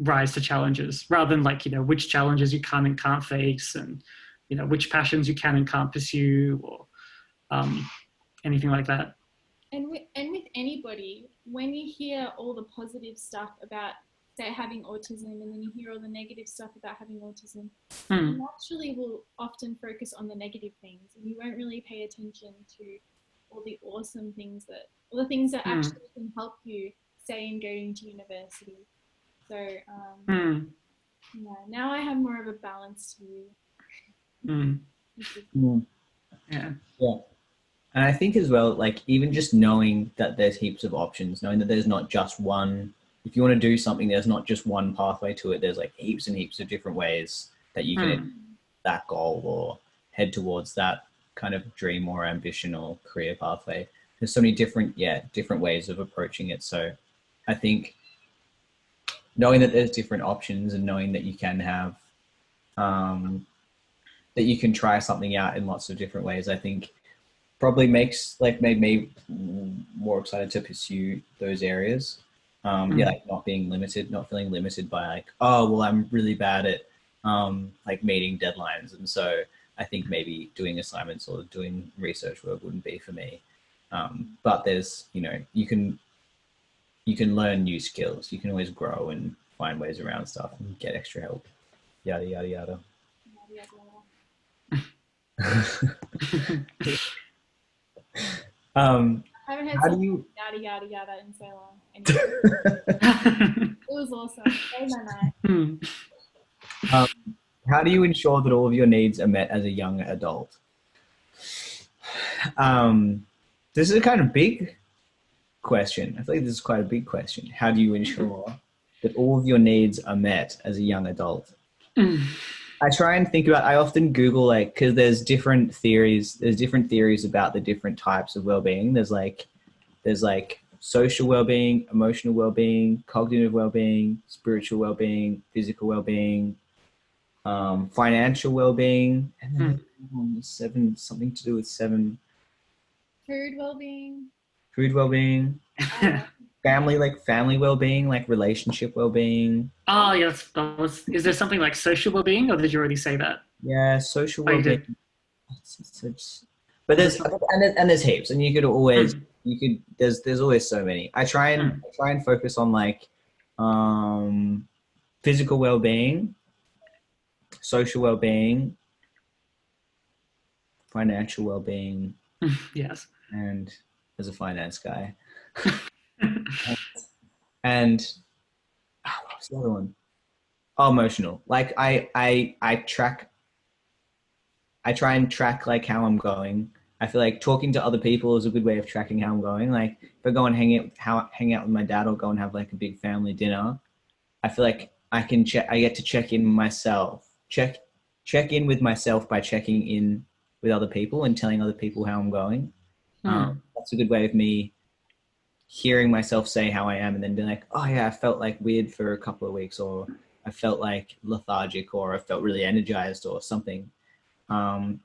rise to challenges, rather than like, you know, which challenges you can and can't face, and, you know, which passions you can and can't pursue, or anything like that. And with anybody, when you hear all the positive stuff about, say, having autism, and then you hear all the negative stuff about having autism, you naturally will often focus on the negative things, and you won't really pay attention to all the awesome things all the things that actually can help you, say, in going to university. So yeah, now I have more of a balanced view. Yeah. And I think as well, like, even just knowing that there's heaps of options, knowing that there's not just one, if you want to do something, there's not just one pathway to it. There's like heaps and heaps of different ways that you can that goal or head towards that kind of dream or ambition or career pathway. There's so many different ways of approaching it. So I think knowing that there's different options, and knowing that you can have that you can try something out in lots of different ways, I think probably made me more excited to pursue those areas. Yeah, like not feeling limited by like, oh, well, I'm really bad at like meeting deadlines. And so I think maybe doing assignments or doing research work wouldn't be for me. But there's, you can learn new skills. You can always grow and find ways around stuff and get extra help. Yada, yada, yada. I haven't had How do something you yada yada yada in so long. Anyway, it was awesome. Made my night. how do you ensure that all of your needs are met as a young adult? This is a kind of big question. I feel like this is quite a big question. How do you ensure that all of your needs are met as a young adult? I try and think about, I often Google, like, because there's different theories about the different types of well-being. There's like social well-being, emotional well-being, cognitive well-being, spiritual well-being, physical well-being, financial well-being, and then something to do with seven. Food well-being. Food well-being. Family well-being, like relationship well-being. Oh, yes. Is there something like social well-being, or did you already say that? Yeah, social Oh, you well-being. did. But there's heaps, and you could always there's always so many. I try and focus on like physical well-being, social well-being, financial well-being. Yes. And as a finance guy. And what was the other one? Oh, emotional. Like I try and track like how I'm going. I feel like talking to other people is a good way of tracking how I'm going. Like if I go and hang out with my dad or go and have like a big family dinner, I feel like I get to check in myself. Check in with myself by checking in with other people and telling other people how I'm going. That's a good way of me hearing myself say how I am and then being like, oh yeah, I felt like weird for a couple of weeks, or I felt like lethargic, or I felt really energized or something. I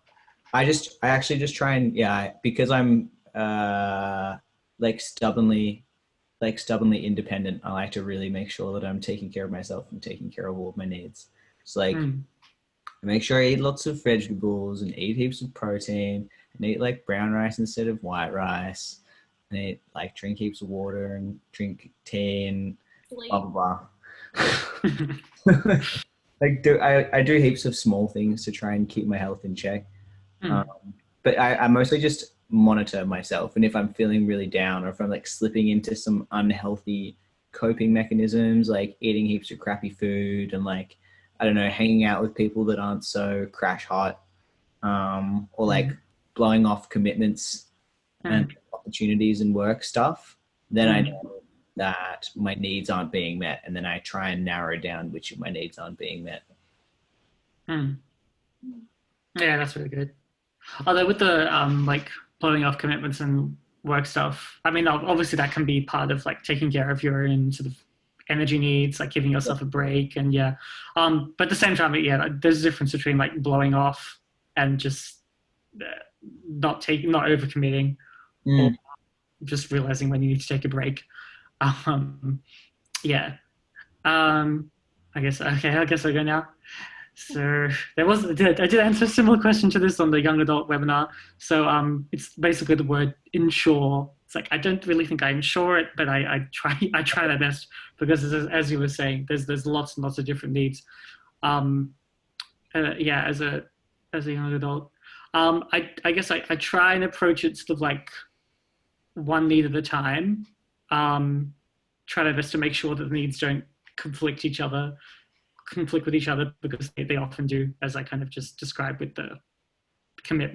actually just try and, because I'm like stubbornly independent, I like to really make sure that I'm taking care of myself and taking care of all of my needs. It's like, I make sure I eat lots of vegetables and eat heaps of protein and eat like brown rice instead of white rice. And eat, like, drink heaps of water and drink tea and blah, blah, blah. I do heaps of small things to try and keep my health in check. But I mostly just monitor myself. And if I'm feeling really down, or if I'm like slipping into some unhealthy coping mechanisms, like eating heaps of crappy food and like, I don't know, hanging out with people that aren't so crash hot, or like blowing off commitments and opportunities and work stuff, then I know that my needs aren't being met, and then I try and narrow down which of my needs aren't being met. Yeah, that's really good. Although with the like blowing off commitments and work stuff, I mean, obviously that can be part of like taking care of your own sort of energy needs, like giving yourself a break, and but at the same time, there's a difference between like blowing off and just not overcommitting, or just realizing when you need to take a break. I guess I go now. So I did answer a similar question to this on the young adult webinar. So it's basically the word ensure. It's like I don't really think I ensure it, but I try my best, because as you were saying, there's lots and lots of different needs. As a young adult, I guess I try and approach it sort of like one need at a time. Try my best to make sure that the needs don't conflict with each other, because they often do, as I kind of just described with the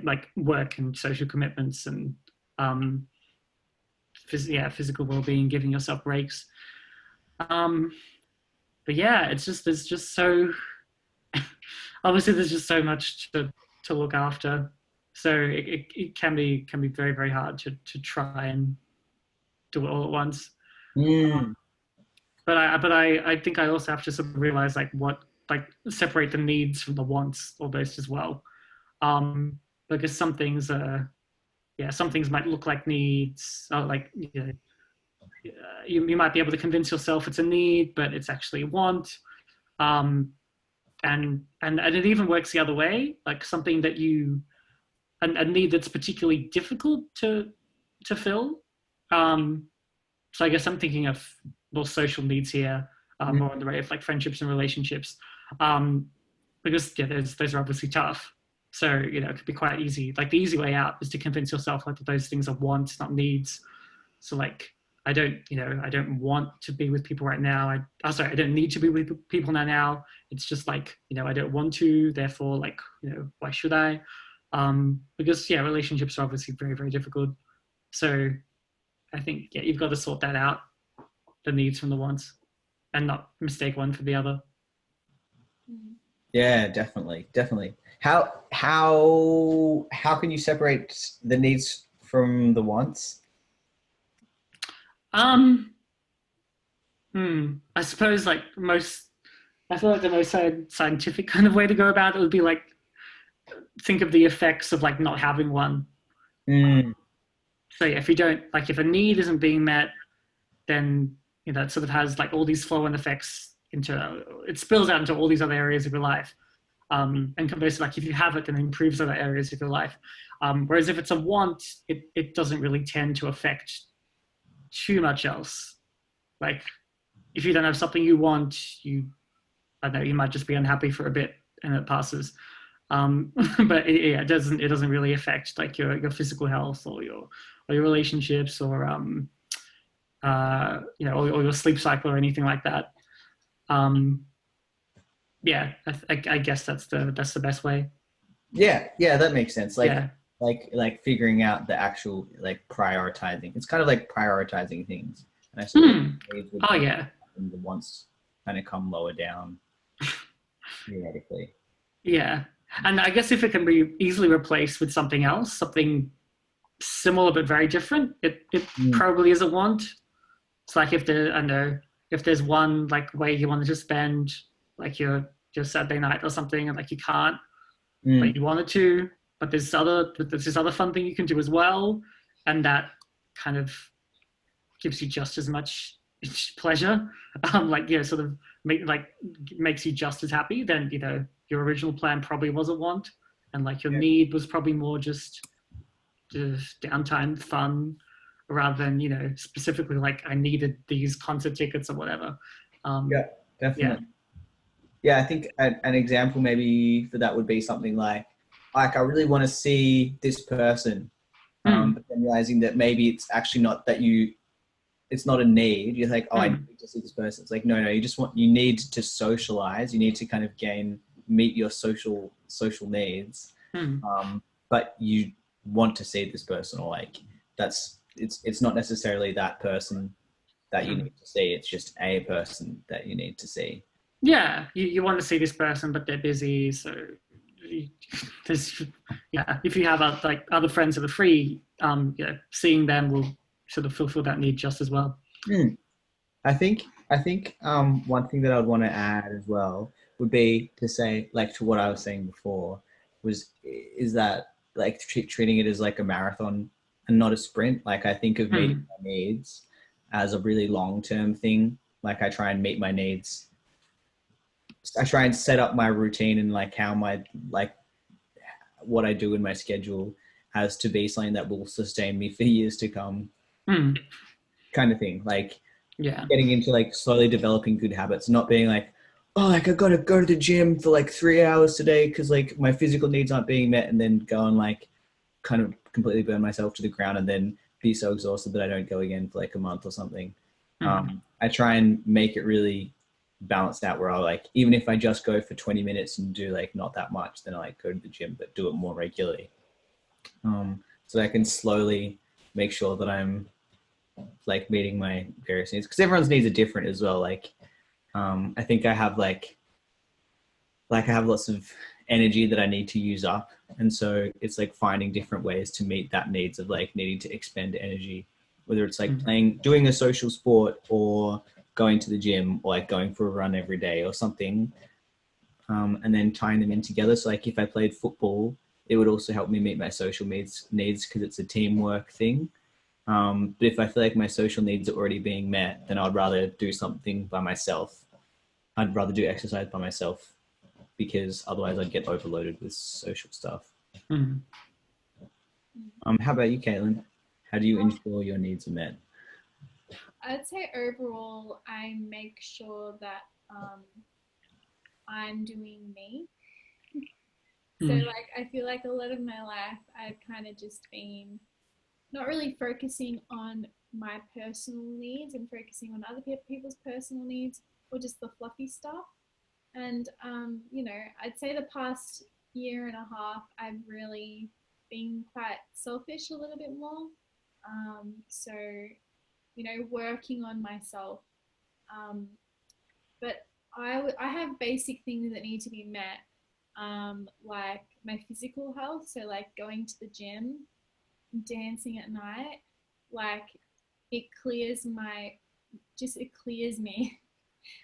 like work and social commitments and physical well-being, giving yourself breaks. But yeah, there's just so obviously there's just so much to look after, so it can be very, very hard to try and do it all at once. But I think I also have to sort of realize like what like separate the needs from the wants almost as well, because some things might look like needs, or like, you know, you might be able to convince yourself it's a need, but it's actually a want. And it even works the other way, like something that a need that's particularly difficult to fill. So I guess I'm thinking of more social needs here, more in the way of like friendships and relationships, because those are obviously tough. So, you know, it could be quite easy. Like the easy way out is to convince yourself like that those things are wants, not needs. So like, I don't want to be with people right now. I don't need to be with people now. It's just like, you know, I don't want to, therefore, like, you know, why should I? Because yeah, relationships are obviously very, very difficult. So I think, yeah, you've got to sort that out, the needs from the wants, and not mistake one for the other. Yeah, definitely. How can you separate the needs from the wants? I suppose like I feel like the most scientific kind of way to go about it would be like, think of the effects of like not having one. So yeah, if a need isn't being met, then, you know, it sort of has like all these flow-on effects it spills out into all these other areas of your life. And conversely, like if you have it, then it improves other areas of your life. Whereas if it's a want, it doesn't really tend to affect too much else. Like if you don't have something you want, I don't know, you might just be unhappy for a bit and it passes. But it doesn't really affect like your physical health or your relationships or you know, or your sleep cycle or anything like that. Yeah, I guess that's the best way. Yeah, that makes sense. Like figuring out the actual like prioritizing. It's kind of like prioritizing things. And I suppose the wants kind of come lower down theoretically. Yeah, and I guess if it can be easily replaced with something else, something similar but very different, it probably is a want. It's like if there's one like way you wanted to spend like your Saturday night or something, and like you can't, but you wanted to, but there's this other fun thing you can do as well, and that kind of gives you just as much pleasure, like, yeah, sort of makes you just as happy. Then, you know, your original plan probably was a want, and like your need was probably more just downtime fun, rather than, you know, specifically like I needed these concert tickets or whatever. Yeah, definitely. Yeah, I think an example maybe for that would be something like I really want to see this person, but then realizing that maybe it's actually not that it's not a need. You're like, I need to see this person. It's like, no, you need to socialize. You need to kind of meet your social needs. But you want to see this person, or like it's not necessarily that person that you need to see. It's just a person that you need to see. Yeah, you want to see this person, but they're busy. So if you have other friends that are free, seeing them will sort of fulfill that need just as well. I think one thing that I'd want to add as well would be to say, like, to what I was saying before, is that like treating it as like a marathon and not a sprint. Like I think of meeting my needs as a really long-term thing. Like I try and meet my needs. I try and set up my routine and like how what I do in my schedule has to be something that will sustain me for years to come, kind of thing. Like getting into like slowly developing good habits, not being like, oh, like I got to go to the gym for like 3 hours today because like my physical needs aren't being met, and then go and like kind of completely burn myself to the ground and then be so exhausted that I don't go again for like a month or something. I try and make it really balanced out where I like, even if I just go for 20 minutes and do like not that much, then I like go to the gym, but do it more regularly. So I can slowly make sure that I'm like meeting my various needs, because everyone's needs are different as well. Like, I think I have I have lots of energy that I need to use up. And so it's like finding different ways to meet that needs of like needing to expend energy, whether it's like doing a social sport or going to the gym, or like going for a run every day or something. and then tying them in together. So like if I played football, it would also help me meet my social needs because it's a teamwork thing. But if I feel like my social needs are already being met, then I'd rather do something by myself. I'd rather do exercise by myself because otherwise I'd get overloaded with social stuff. Mm. How about you, Caitlin? How do you ensure your needs are met? I'd say overall, I make sure that I'm doing me. So like, I feel like a lot of my life, I've kind of just been not really focusing on my personal needs and focusing on other people's personal needs or just the fluffy stuff. And, you know, I'd say the past year and a half, I've really been quite selfish a little bit more. So, you know, working on myself. But I have basic things that need to be met, like my physical health. So like going to the gym, dancing at night, like it clears it clears me.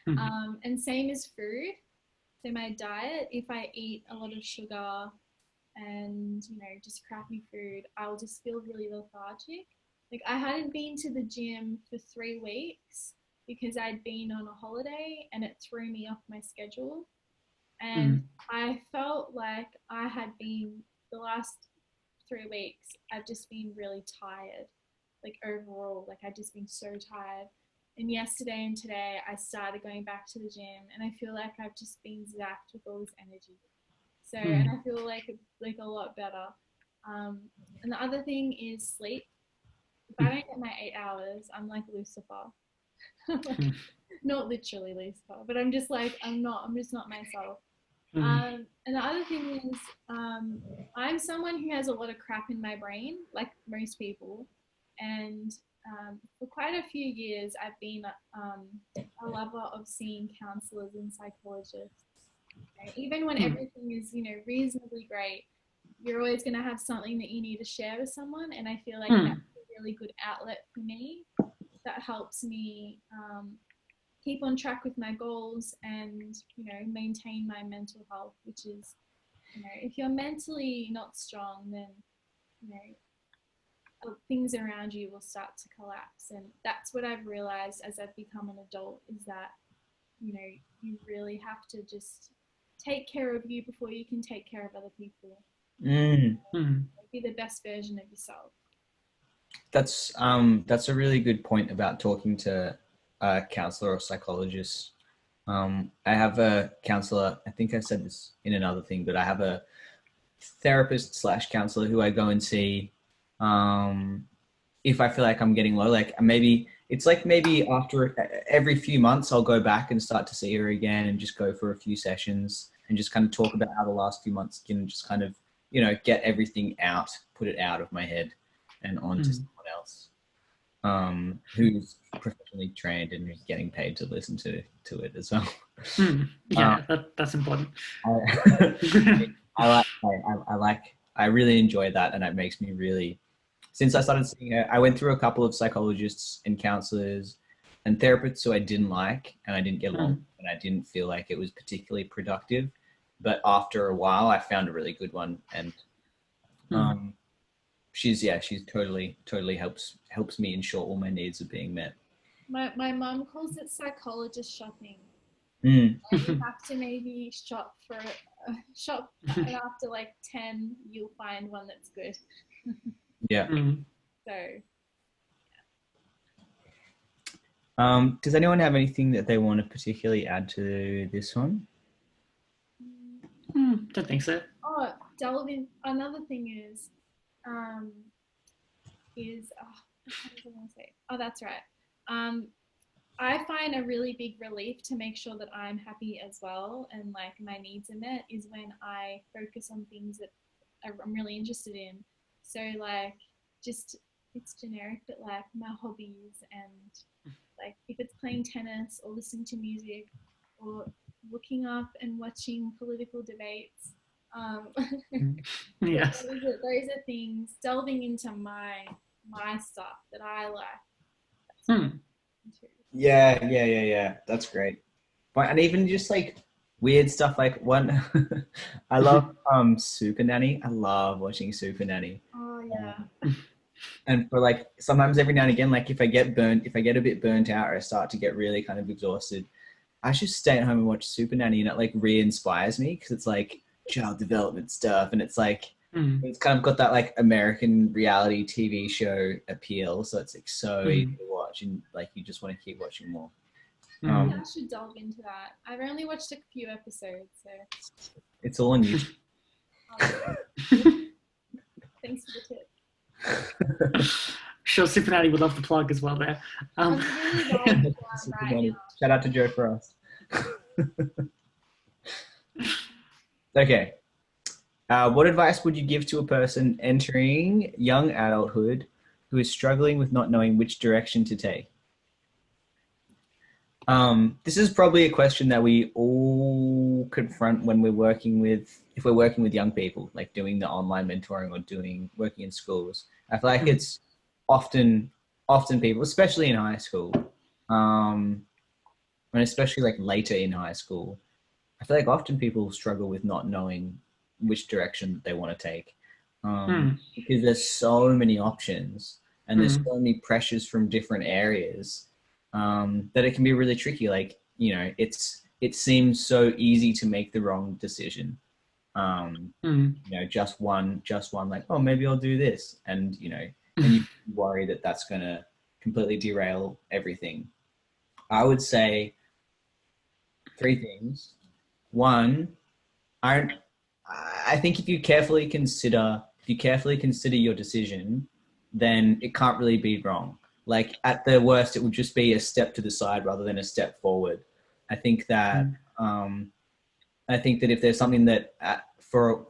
And same as food. So my diet, if I eat a lot of sugar and, you know, just crappy food, I'll just feel really lethargic. Like I hadn't been to the gym for 3 weeks because I'd been on a holiday and it threw me off my schedule. And I felt like I had been the last 3 weeks, I've just been really tired. Like overall, like I've just been so tired. And yesterday and today, I started going back to the gym, and I feel like I've just been zapped with all this energy. So, and I feel like a lot better. And the other thing is sleep. If I don't get my 8 hours, I'm like Lucifer. Like, not literally Lucifer, but I'm just like I'm just not myself. And the other thing is, I'm someone who has a lot of crap in my brain, like most people, and for quite a few years, I've been a lover of seeing counselors and psychologists. Okay? Even when everything is, you know, reasonably great, you're always going to have something that you need to share with someone, and I feel like that's a really good outlet for me. That helps me keep on track with my goals and, you know, maintain my mental health, which is, you know, if you're mentally not strong, then, you know, things around you will start to collapse. And that's what I've realized as I've become an adult, is that, you know, you really have to just take care of you before you can take care of other people. Be the best version of yourself. That's a really good point about talking to a counselor or psychologist. I have a counselor, I think I said this in another thing, but I have a therapist / counselor who I go and see if I feel like I'm getting low. Like maybe after every few months I'll go back and start to see her again and just go for a few sessions and just kind of talk about how the last few months can just kind of, you know, get everything out, put it out of my head and onto someone else who's professionally trained and who's getting paid to listen to it as well. Yeah, that's important. I really enjoy that, and it makes me really, since I started seeing her, I went through a couple of psychologists and counselors and therapists who I didn't like and I didn't get along and I didn't feel like it was particularly productive. But after a while, I found a really good one, and she's totally helps me ensure all my needs are being met. My mum calls it psychologist shopping. You have to maybe shop and after like 10 you'll find one that's good. So does anyone have anything that they want to particularly add to this one? Don't think so. Delvin, another thing is what was I going to say? Oh, that's right. I find a really big relief to make sure that I'm happy as well and like my needs are met is when I focus on things that I'm really interested in. So like just it's generic, but like my hobbies and like if it's playing tennis or listening to music or looking up and watching political debates. Yes. Those are things, delving into my stuff that I like. Yeah. That's great. And even just like weird stuff like one. I love Super Nanny. I love watching Super Nanny. Oh yeah. And for like sometimes every now and again, like if I get a bit burnt out or I start to get really kind of exhausted, I should stay at home and watch Super Nanny, and it like re-inspires me because it's like child development stuff, and it's like it's kind of got that like American reality TV show appeal, so it's like so easy to watch, and like you just want to keep watching more. I should delve into that. I've only watched a few episodes, so it's all on YouTube. Thanks for the tip. Sure, Super Natty would love the plug as well there. I'm really well right now. Shout out to Joe Frost. Okay. What advice would you give to a person entering young adulthood who is struggling with not knowing which direction to take? This is probably a question that we all confront when if we're working with young people, like doing the online mentoring or working in schools. I feel like it's often people, especially in high school, and especially like later in high school, I feel like often people struggle with not knowing which direction they want to take, because there's so many options and there's so many pressures from different areas, that it can be really tricky. Like, you know, it seems so easy to make the wrong decision. You know, just one, like, oh, maybe I'll do this. And, you know, and you worry that that's going to completely derail everything. I would say 3 things. One, I think if you carefully consider your decision, then it can't really be wrong. Like at the worst, it would just be a step to the side rather than a step forward. I think that if there's something that for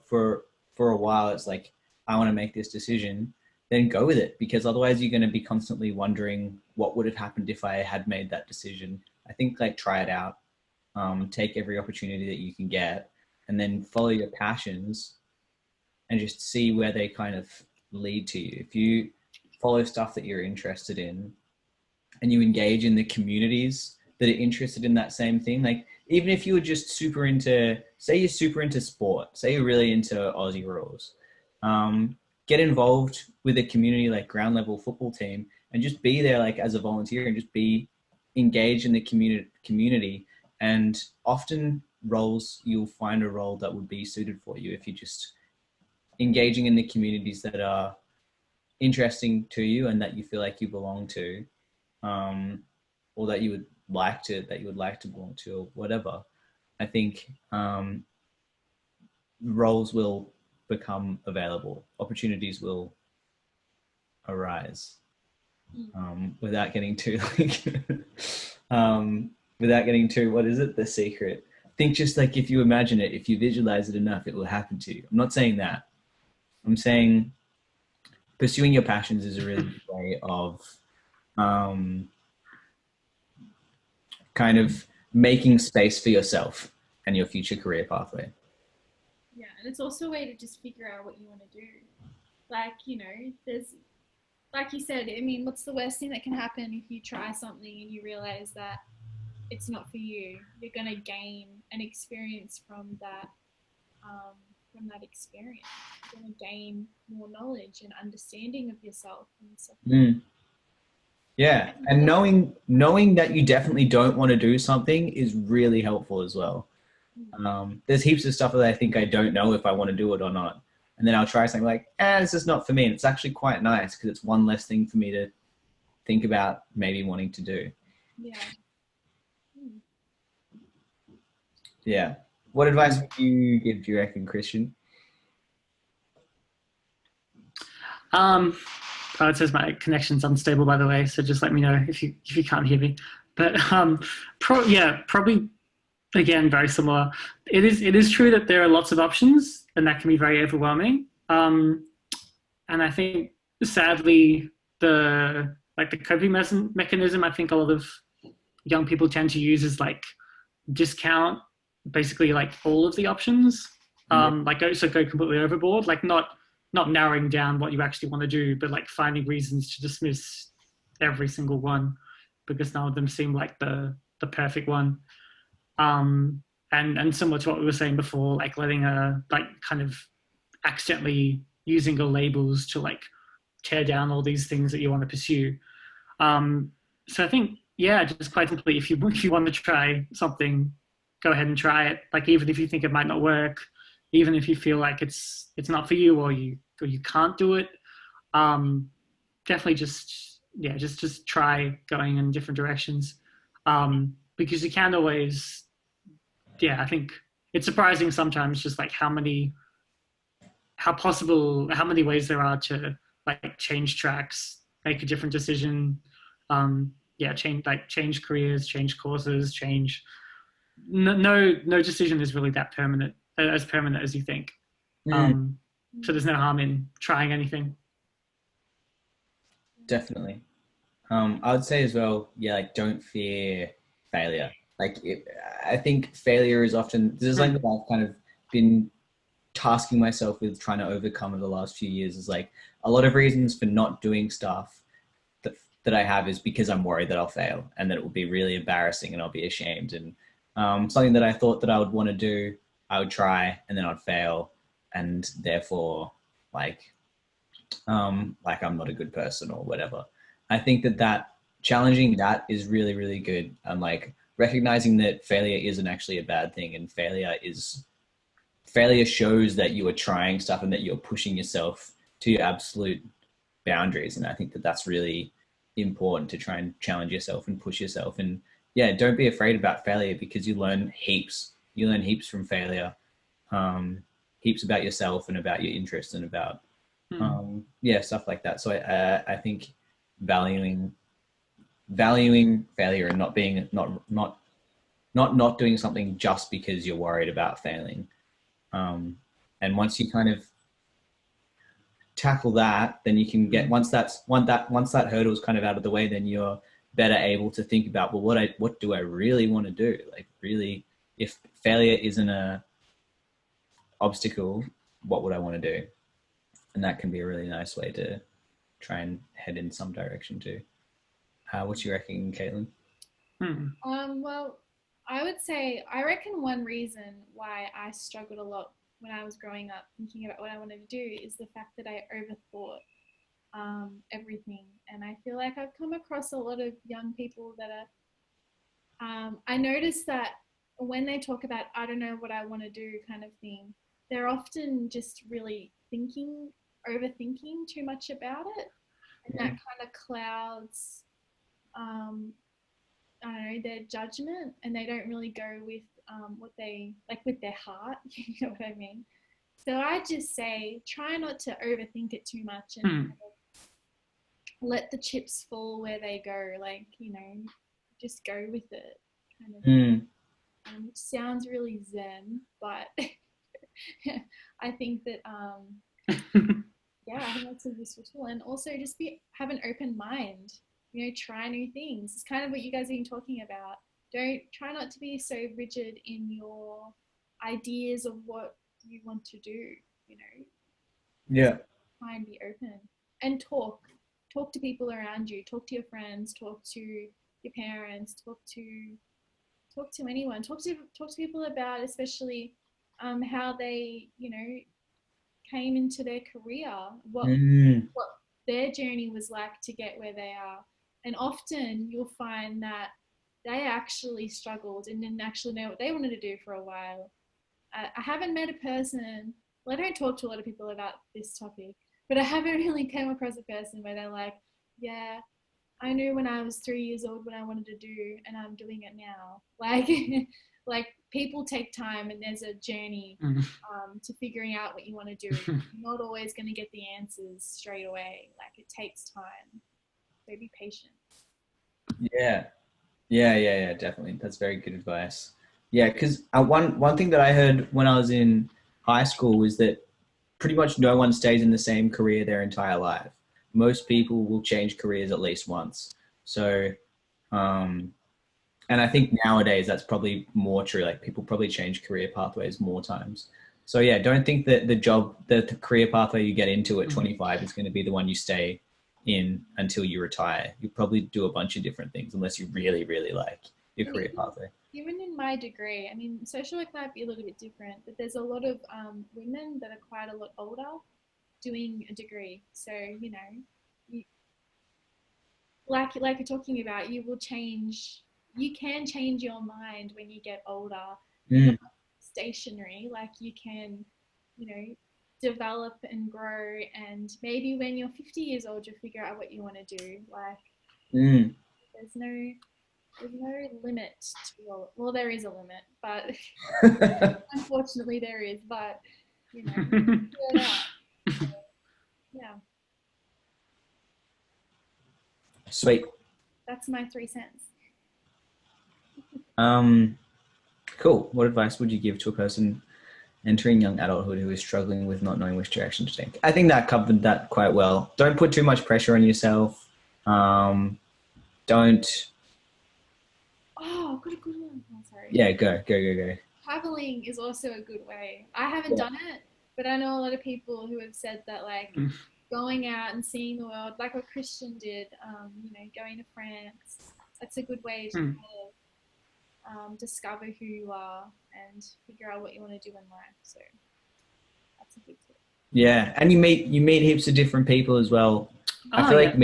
a while it's like, I want to make this decision, then go with it, because otherwise you're going to be constantly wondering what would have happened if I had made that decision. I think like try it out, take every opportunity that you can get, and then follow your passions and just see where they kind of lead to you. If you follow stuff that you're interested in and you engage in the communities that are interested in that same thing, like even if you were just super into, say you're super into sport, say you're really into Aussie rules, get involved with a community like ground level football team and just be there like as a volunteer and just be engaged in the community. And often you'll find a role that would be suited for you if you're just engaging in the communities that are interesting to you and that you feel like you belong to, or that you would like to belong to, or whatever. I think roles will become available, opportunities will arise, without getting too what is it, The Secret. I think just like if you imagine it, if you visualize it enough, it will happen to you. I'm not saying that. I'm saying pursuing your passions is a really good way of kind of making space for yourself and your future career pathway. Yeah, and it's also a way to just figure out what you want to do. Like, you know, there's, like you said, I mean, what's the worst thing that can happen if you try something and you realize that it's not for you? You're going to gain an experience from that experience. You're going to gain more knowledge and understanding of yourself and stuff. Yeah, and knowing that you definitely don't want to do something is really helpful as well. There's heaps of stuff that I think I don't know if I want to do it or not. And then I'll try something like, this is not for me. And it's actually quite nice because it's one less thing for me to think about maybe wanting to do. Yeah. Yeah. What advice would you give, do you reckon, Christian? It says my connection's unstable, by the way, so just let me know if you can't hear me. But probably again very similar. It is true that there are lots of options, and that can be very overwhelming. And I think sadly the coping mechanism I think a lot of young people tend to use is like discount basically like all of the options, like go completely overboard, like not narrowing down what you actually want to do, but like finding reasons to dismiss every single one because none of them seem like the perfect one. and similar to what we were saying before, like letting like kind of accidentally using your labels to like tear down all these things that you want to pursue. So I think, yeah, just quite simply, if you want to try something, go ahead and try it. Like, even if you think it might not work, even if you feel like it's not for you, or you can't do it, definitely just try going in different directions, because you can always, I think it's surprising sometimes just like how many ways there are to like change tracks, make a different decision, change careers, change courses, change. No decision is really that permanent as you think. So there's no harm in trying anything. Definitely. I would say as well, like, don't fear failure. Like, I think failure is often, this is something that I've kind of been tasking myself with trying to overcome over the last few years, is like a lot of reasons for not doing stuff that I have is because I'm worried that I'll fail and that it will be really embarrassing and I'll be ashamed. And something that I thought that I would want to do, I would try and then I'd fail. And therefore, like I'm not a good person or whatever. I think that challenging that is really, really good. And like recognizing that failure isn't actually a bad thing, and failure shows that you are trying stuff and that you're pushing yourself to your absolute boundaries. And I think that that's really important, to try and challenge yourself and push yourself. And yeah, don't be afraid about failure, because you learn heaps. You learn heaps from failure, heaps about yourself and about your interests and about stuff like that. So I think valuing failure and not being not doing something just because you're worried about failing. And once you kind of tackle that, then you can get, once that hurdle is kind of out of the way, then you're better able to think about, well, what do I really want to do? Like, really, if failure isn't a obstacle, what would I want to do? And that can be a really nice way to try and head in some direction too. What do you reckon, Caitlin? Well, I would say, I reckon one reason why I struggled a lot when I was growing up thinking about what I wanted to do is the fact that I overthought everything. And I feel like I've come across a lot of young people that are, I noticed that when they talk about, I don't know what I want to do kind of thing, they're often just really overthinking too much about it. And that kind of clouds, I don't know, their judgment, and they don't really go with what they, like, with their heart, you know what I mean? So I just say, try not to overthink it too much, and kind of let the chips fall where they go, like, you know, just go with it, kind of thing. Which sounds really zen, but I think that, I think that's a useful tool. And also just have an open mind, you know, try new things. It's kind of what you guys have been talking about. Try not to be so rigid in your ideas of what you want to do, you know. Yeah. Try and be open and talk to people around you, talk to your friends, talk to your parents, talk to anyone, talk to people about, especially how they, you know, came into their career, what their journey was like to get where they are. And often you'll find that they actually struggled and didn't actually know what they wanted to do for a while. I haven't met a person, well, I don't talk to a lot of people about this topic, but I haven't really come across a person where they're like, yeah, I knew when I was 3 years old what I wanted to do, and I'm doing it now. Like, like, people take time, and there's a journey to figuring out what you want to do. You're not always going to get the answers straight away. Like, it takes time. So be patient. Yeah, definitely. That's very good advice. Yeah, because one thing that I heard when I was in high school was that pretty much no one stays in the same career their entire life. Most people will change careers at least once. So, and I think nowadays that's probably more true. Like, people probably change career pathways more times. So yeah, don't think that the career pathway you get into at 25 is going to be the one you stay in until you retire. You probably do a bunch of different things, unless you really, really like your And career pathway. even in my degree, I mean, social work might be a little bit different, but there's a lot of women that are quite a lot older doing a degree. So, you know, you, like you're talking about, you can change your mind when you get older. You're not stationary, like you can, you know, develop and grow, and maybe when you're 50 years old you'll figure out what you want to do. Like there's no limit to, well, there is a limit, but unfortunately there is, but you know, figure it out. So, yeah, Sweet. that's my 3 cents. Cool. What advice would you give to a person entering young adulthood who is struggling with not knowing which direction to take? I think that covered that quite well. Don't put too much pressure on yourself. Don't. Oh, good one. Oh, sorry. Yeah, go. Traveling is also a good way. I haven't done it, but I know a lot of people who have said that, like, going out and seeing the world, like what Christian did, you know, going to France, that's a good way to kind of discover who you are and figure out what you want to do in life. So that's a good tip. Yeah, and you meet heaps of different people as well. I feel like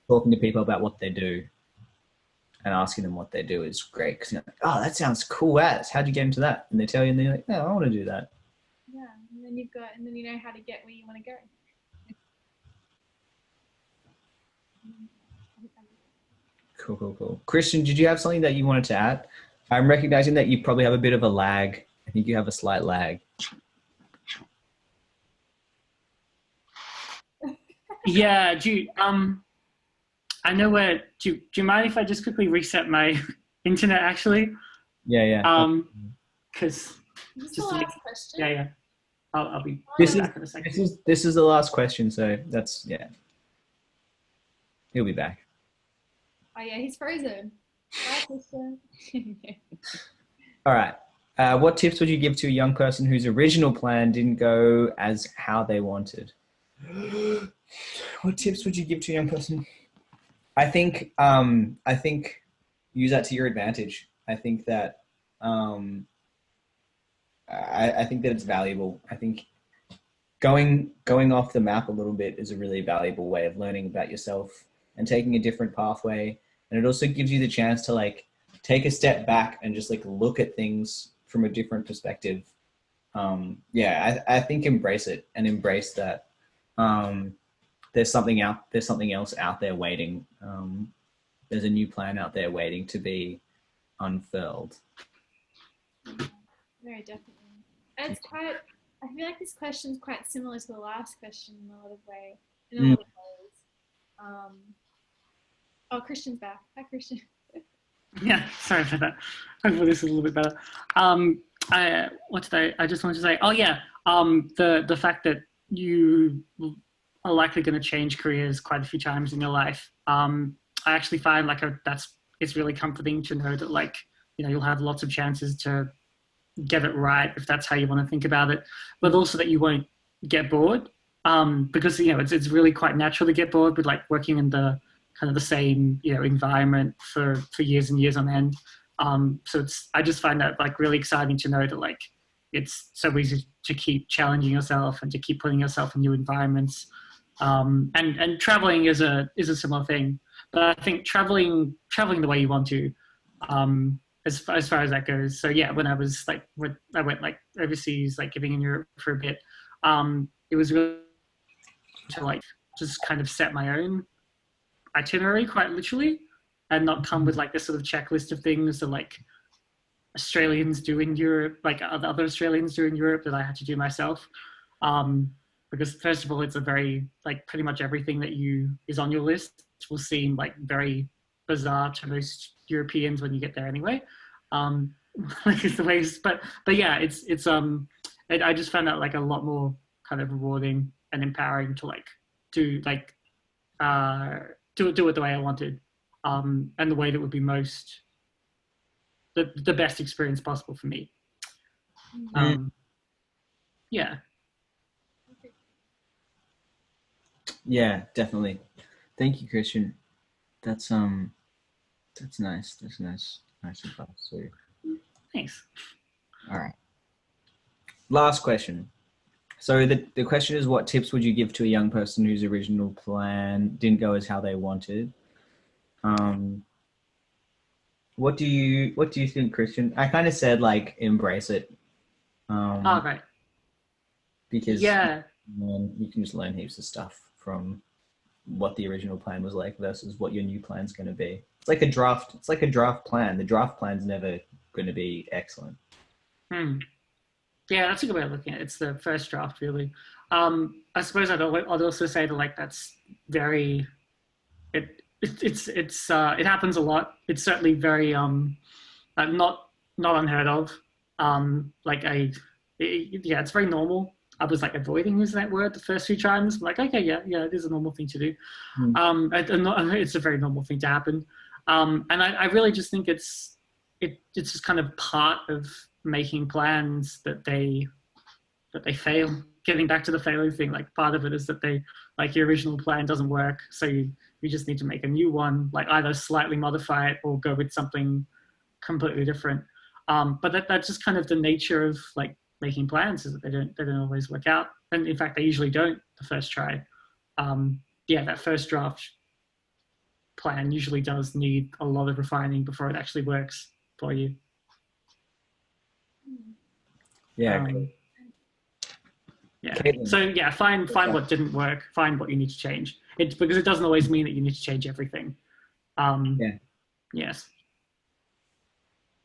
talking to people about what they do and asking them what they do is great, because you're like, oh, that sounds cool as. How'd you get into that? And they tell you, and they're like, no, I want to do that. Yeah, and then you know how to get where you want to go. Cool. Christian, did you have something that you wanted to add? I'm recognizing that you probably have a bit of a lag. I think you have a slight lag. Yeah, I know where, do you mind if I just quickly reset my internet actually? Yeah. Because Is this the last question? Yeah. I'll be back in a second. This is the last question, so that's, yeah. He'll be back. Oh yeah, he's frozen. Bye, Christian. All right. What tips would you give to a young person whose original plan didn't go as how they wanted? What tips would you give to a young person? I think use that to your advantage. I think that I think that it's valuable. I think going off the map a little bit is a really valuable way of learning about yourself and taking a different pathway. And it also gives you the chance to like take a step back and just like look at things from a different perspective. I think embrace it and embrace that there's something else out there waiting. There's a new plan out there waiting to be unfurled. Very definitely. It's quite, I feel like this question is quite similar to the last question in a lot of ways. Oh, Christian's back. Hi, Christian. Yeah, sorry for that. Hopefully this is a little bit better. I just wanted to say, the fact that you are likely going to change careers quite a few times in your life. I actually find it's really comforting to know that, like, you know, you'll have lots of chances to get it right if that's how you want to think about it, but also that you won't get bored, because, you know, it's really quite natural to get bored with like working in the kind of the same, you know, environment for years and years on end. So I just find that like really exciting to know that like it's so easy to keep challenging yourself and to keep putting yourself in new environments. And traveling is a similar thing, but I think traveling the way you want to, as far as that goes. So yeah, when I went like overseas, like living in Europe for a bit, it was really to like just kind of set my own itinerary quite literally, and not come with like this sort of checklist of things that like Australians do in Europe, like other Australians do in Europe, that I had to do myself. Because first of all, it's a very, like, pretty much everything that is on your list will seem like very bizarre to most Europeans when you get there anyway. Like it's the ways, but yeah, I just found that like a lot more kind of rewarding and empowering to like do it the way I wanted, and the way that would be most the best experience possible for me. Yeah. Yeah, definitely. Thank you, Christian. That's nice. That's nice. Nice and fast. So, Thanks. all right. Last question. So the question is, what tips would you give to a young person whose original plan didn't go as how they wanted? What do you think, Christian? I kind of said like embrace it. Right. Because Yeah. you can just learn heaps of stuff from what the original plan was like versus what your new plan's going to be. It's like a draft. It's like a draft plan. The draft plan's never going to be excellent. Yeah, that's a good way of looking at it. It's the first draft, really. I suppose I'd also say that like that's very it happens a lot. It's certainly very not unheard of. It's very normal. I was like avoiding using that word the first few times. I'm like, okay, yeah, it is a normal thing to do. It's a very normal thing to happen. And I really just think it's just kind of part of making plans that they fail. Getting back to the failing thing, like part of it is that your original plan doesn't work, so you just need to make a new one, like either slightly modify it or go with something completely different. But that's just kind of the nature of like making plans, is that they don't always work out, and in fact they usually don't the first try. That first draft plan usually does need a lot of refining before it actually works for you. Yeah. So yeah, find what didn't work, find what you need to change. It's because it doesn't always mean that you need to change everything. Yes.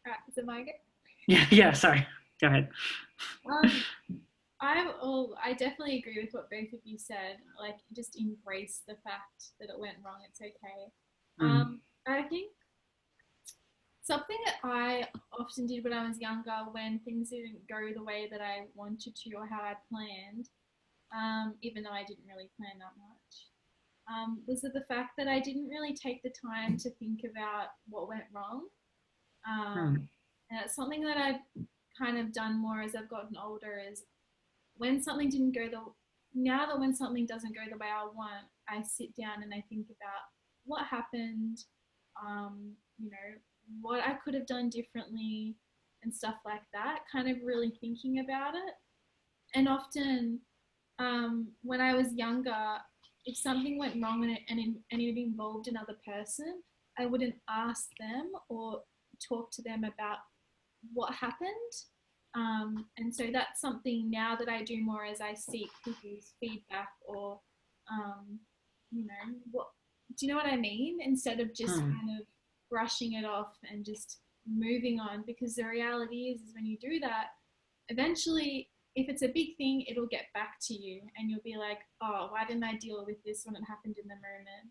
All right, is it my go? Yeah, sorry. Go ahead. I definitely agree with what both of you said. Like, just embrace the fact that it went wrong. It's okay. I think something that I often did when I was younger, when things didn't go the way that I wanted to or how I planned, even though I didn't really plan that much, was the fact that I didn't really take the time to think about what went wrong. And it's something that I've kind of done more as I've gotten older, is when something didn't go when something doesn't go the way I want, I sit down and I think about what happened, what I could have done differently and stuff like that, kind of really thinking about it. And often when I was younger, if something went wrong and it involved another person, I wouldn't ask them or talk to them about what happened. And so that's something now that I do more, as I seek people's feedback or, what, do you know what I mean? Instead of just kind of brushing it off and just moving on, because the reality is when you do that, eventually, if it's a big thing, it'll get back to you and you'll be like, oh, why didn't I deal with this when it happened in the moment?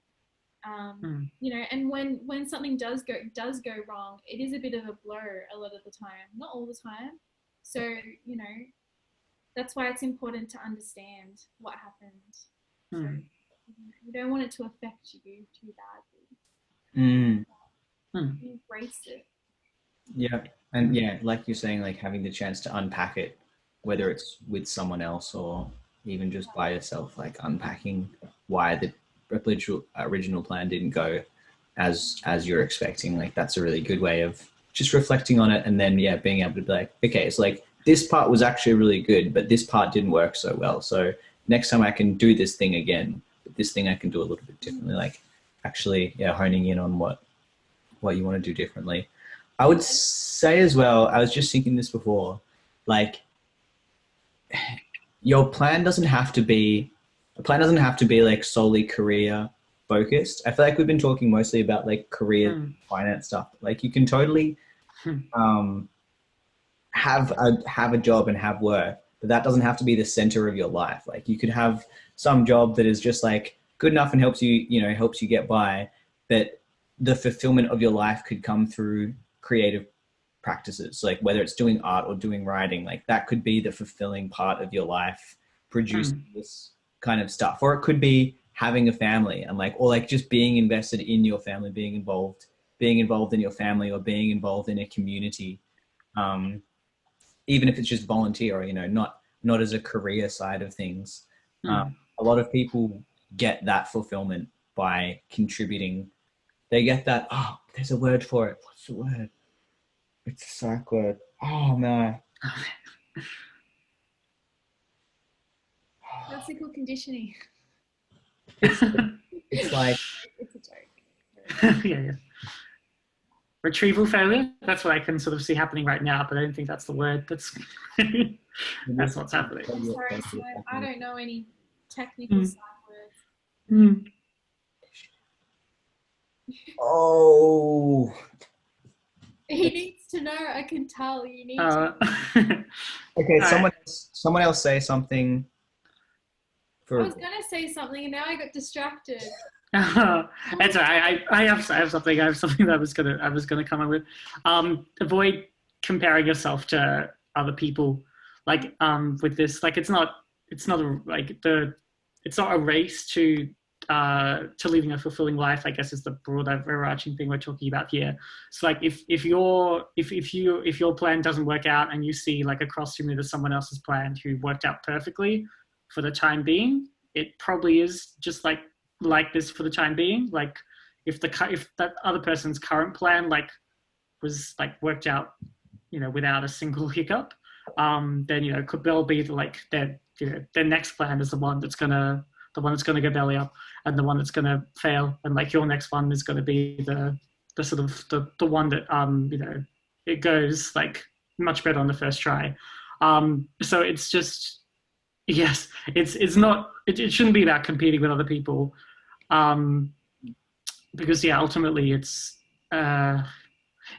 And when something does go wrong, it is a bit of a blur a lot of the time, not all the time. So, that's why it's important to understand what happened. So, you don't want it to affect you too badly. Embrace it. Yeah. And like you're saying, like having the chance to unpack it, whether it's with someone else or even just by yourself, like unpacking why the original plan didn't go as you're expecting. Like that's a really good way of just reflecting on it, and then being able to be like, okay, it's like this part was actually really good, but this part didn't work so well. So next time I can do this thing again, but this thing I can do a little bit differently. Like actually, honing in on what you want to do differently. I would say as well, I was just thinking this before, like your plan doesn't have to be like solely career focused. I feel like we've been talking mostly about like career finance stuff. Like you can totally have a job and have work, but that doesn't have to be the center of your life. Like you could have some job that is just like good enough and helps you get by, but the fulfillment of your life could come through creative practices. Like whether it's doing art or doing writing, like that could be the fulfilling part of your life, producing this kind of stuff. Or it could be having a family and or just being invested in your family, being involved in your family, or being involved in a community. Even if it's just volunteer, or, not as a career side of things. A lot of people get that fulfillment by contributing. They get that, there's a word for it. What's the word? It's a psych word. Oh no. Classical conditioning. It's like It's a joke. Yeah. Retrieval failure. That's what I can sort of see happening right now, but I don't think that's the word. That's what's happening. I'm sorry, Simone. I don't know any technical psych words. Mm. Oh. He needs to know. I can tell. You need to. Okay, someone else say something. I was gonna say something, and now I got distracted. That's all right. I have something. I have something that I was gonna come up with. Avoid comparing yourself to other people. Like with this, like it's not a race to living a fulfilling life, I guess, is the broad overarching thing we're talking about here. So like if your plan doesn't work out and you see like across from you there's someone else's plan who worked out perfectly for the time being, it probably is just like this for the time being. Like if that other person's current plan like was like worked out, without a single hiccup, then it could well be like their next plan is the one that's gonna go belly up, and the one that's gonna fail, and like your next one is gonna be the sort of the one that it goes like much better on the first try. So it's just, yes, it's not, it shouldn't be about competing with other people, because ultimately it's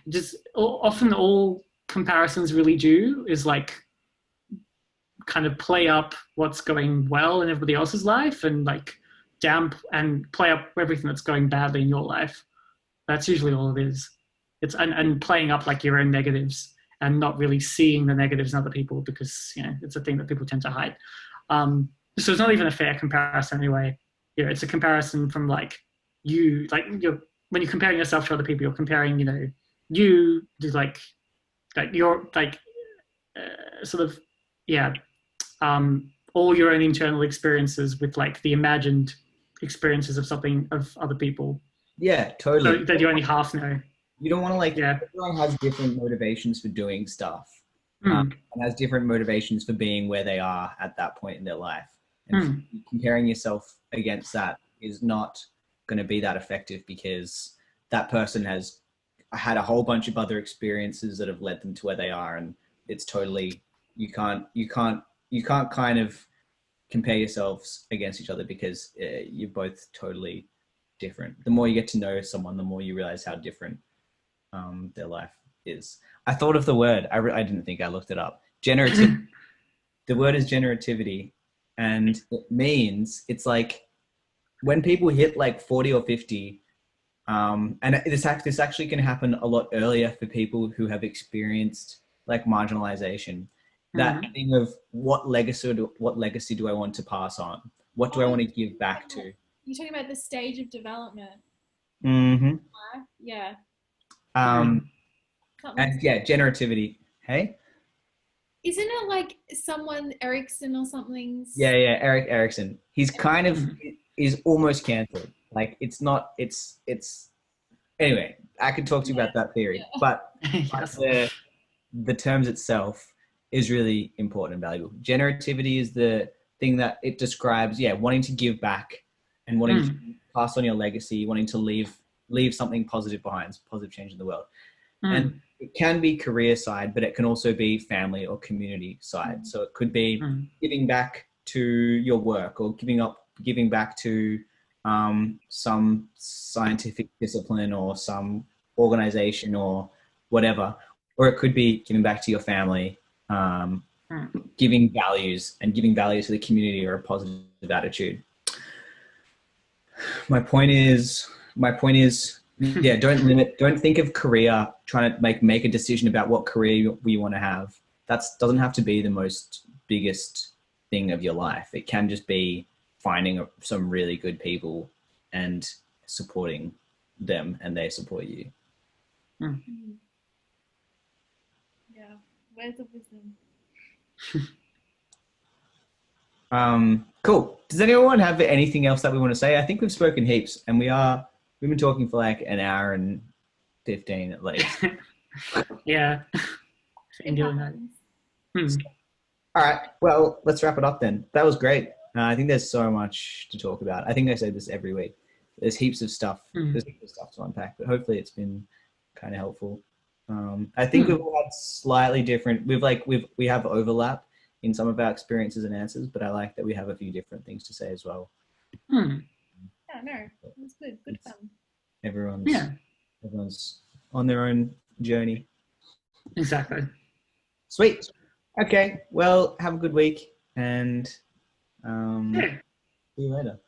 just often all comparisons really do is like kind of play up what's going well in everybody else's life and like and play up everything that's going badly in your life. That's usually all it is. It's and playing up like your own negatives and not really seeing the negatives in other people, because it's a thing that people tend to hide. So it's not even a fair comparison anyway. It's a comparison from like when you're comparing yourself to other people, you're comparing you to like you're like sort of all your own internal experiences with like the imagined experiences of other people. Yeah, totally. So that you only half know. You don't want to everyone has different motivations for doing stuff, and has different motivations for being where they are at that point in their life. And comparing yourself against that is not going to be that effective, because that person has had a whole bunch of other experiences that have led them to where they are, and it's totally, you can't kind of compare yourselves against each other, because you're both totally different. The more you get to know someone, the more you realize how different their life is. I thought of the word. I didn't think I looked it up. Generativity. The word is generativity, and it means it's like when people hit like 40 or 50, and this actually can happen a lot earlier for people who have experienced like marginalization. That thing of what legacy do I want to pass on? What do I want to give back to? You're talking about the stage of development. Mm-hmm. Yeah. And generativity. Hey? Isn't it like someone Erickson or something? Yeah, Eric Erickson. He's kind of is almost cancelled. Like it's anyway, I could talk to you about that theory, but the terms itself is really important and valuable. Generativity is the thing that it describes, wanting to give back and wanting to pass on your legacy, wanting to leave something positive behind, positive change in the world. And it can be career side, but it can also be family or community side. So it could be giving back to your work, or giving back to some scientific discipline or some organization or whatever. Or it could be giving back to your family, giving values to the community, or a positive attitude. My point is, don't think of career, trying to make a decision about what career we want to have. That doesn't have to be the biggest thing of your life. It can just be finding some really good people and supporting them, and they support you. Yeah, words of wisdom. Cool. Does anyone have anything else that we want to say? I think we've spoken heaps, and we've been talking for like an hour and 15 at least. Yeah. It Doing that. happens. All right. Well, let's wrap it up then. That was great. I think there's so much to talk about. I think I say this every week. There's heaps of stuff. There's heaps of stuff to unpack, but hopefully it's been kind of helpful. I think we've all had slightly different. We have overlap in some of our experiences and answers, but I like that we have a few different things to say as well. Yeah, no, it was good. Good fun. Everyone's on their own journey. Exactly. Sweet. Okay. Well, have a good week and see you later.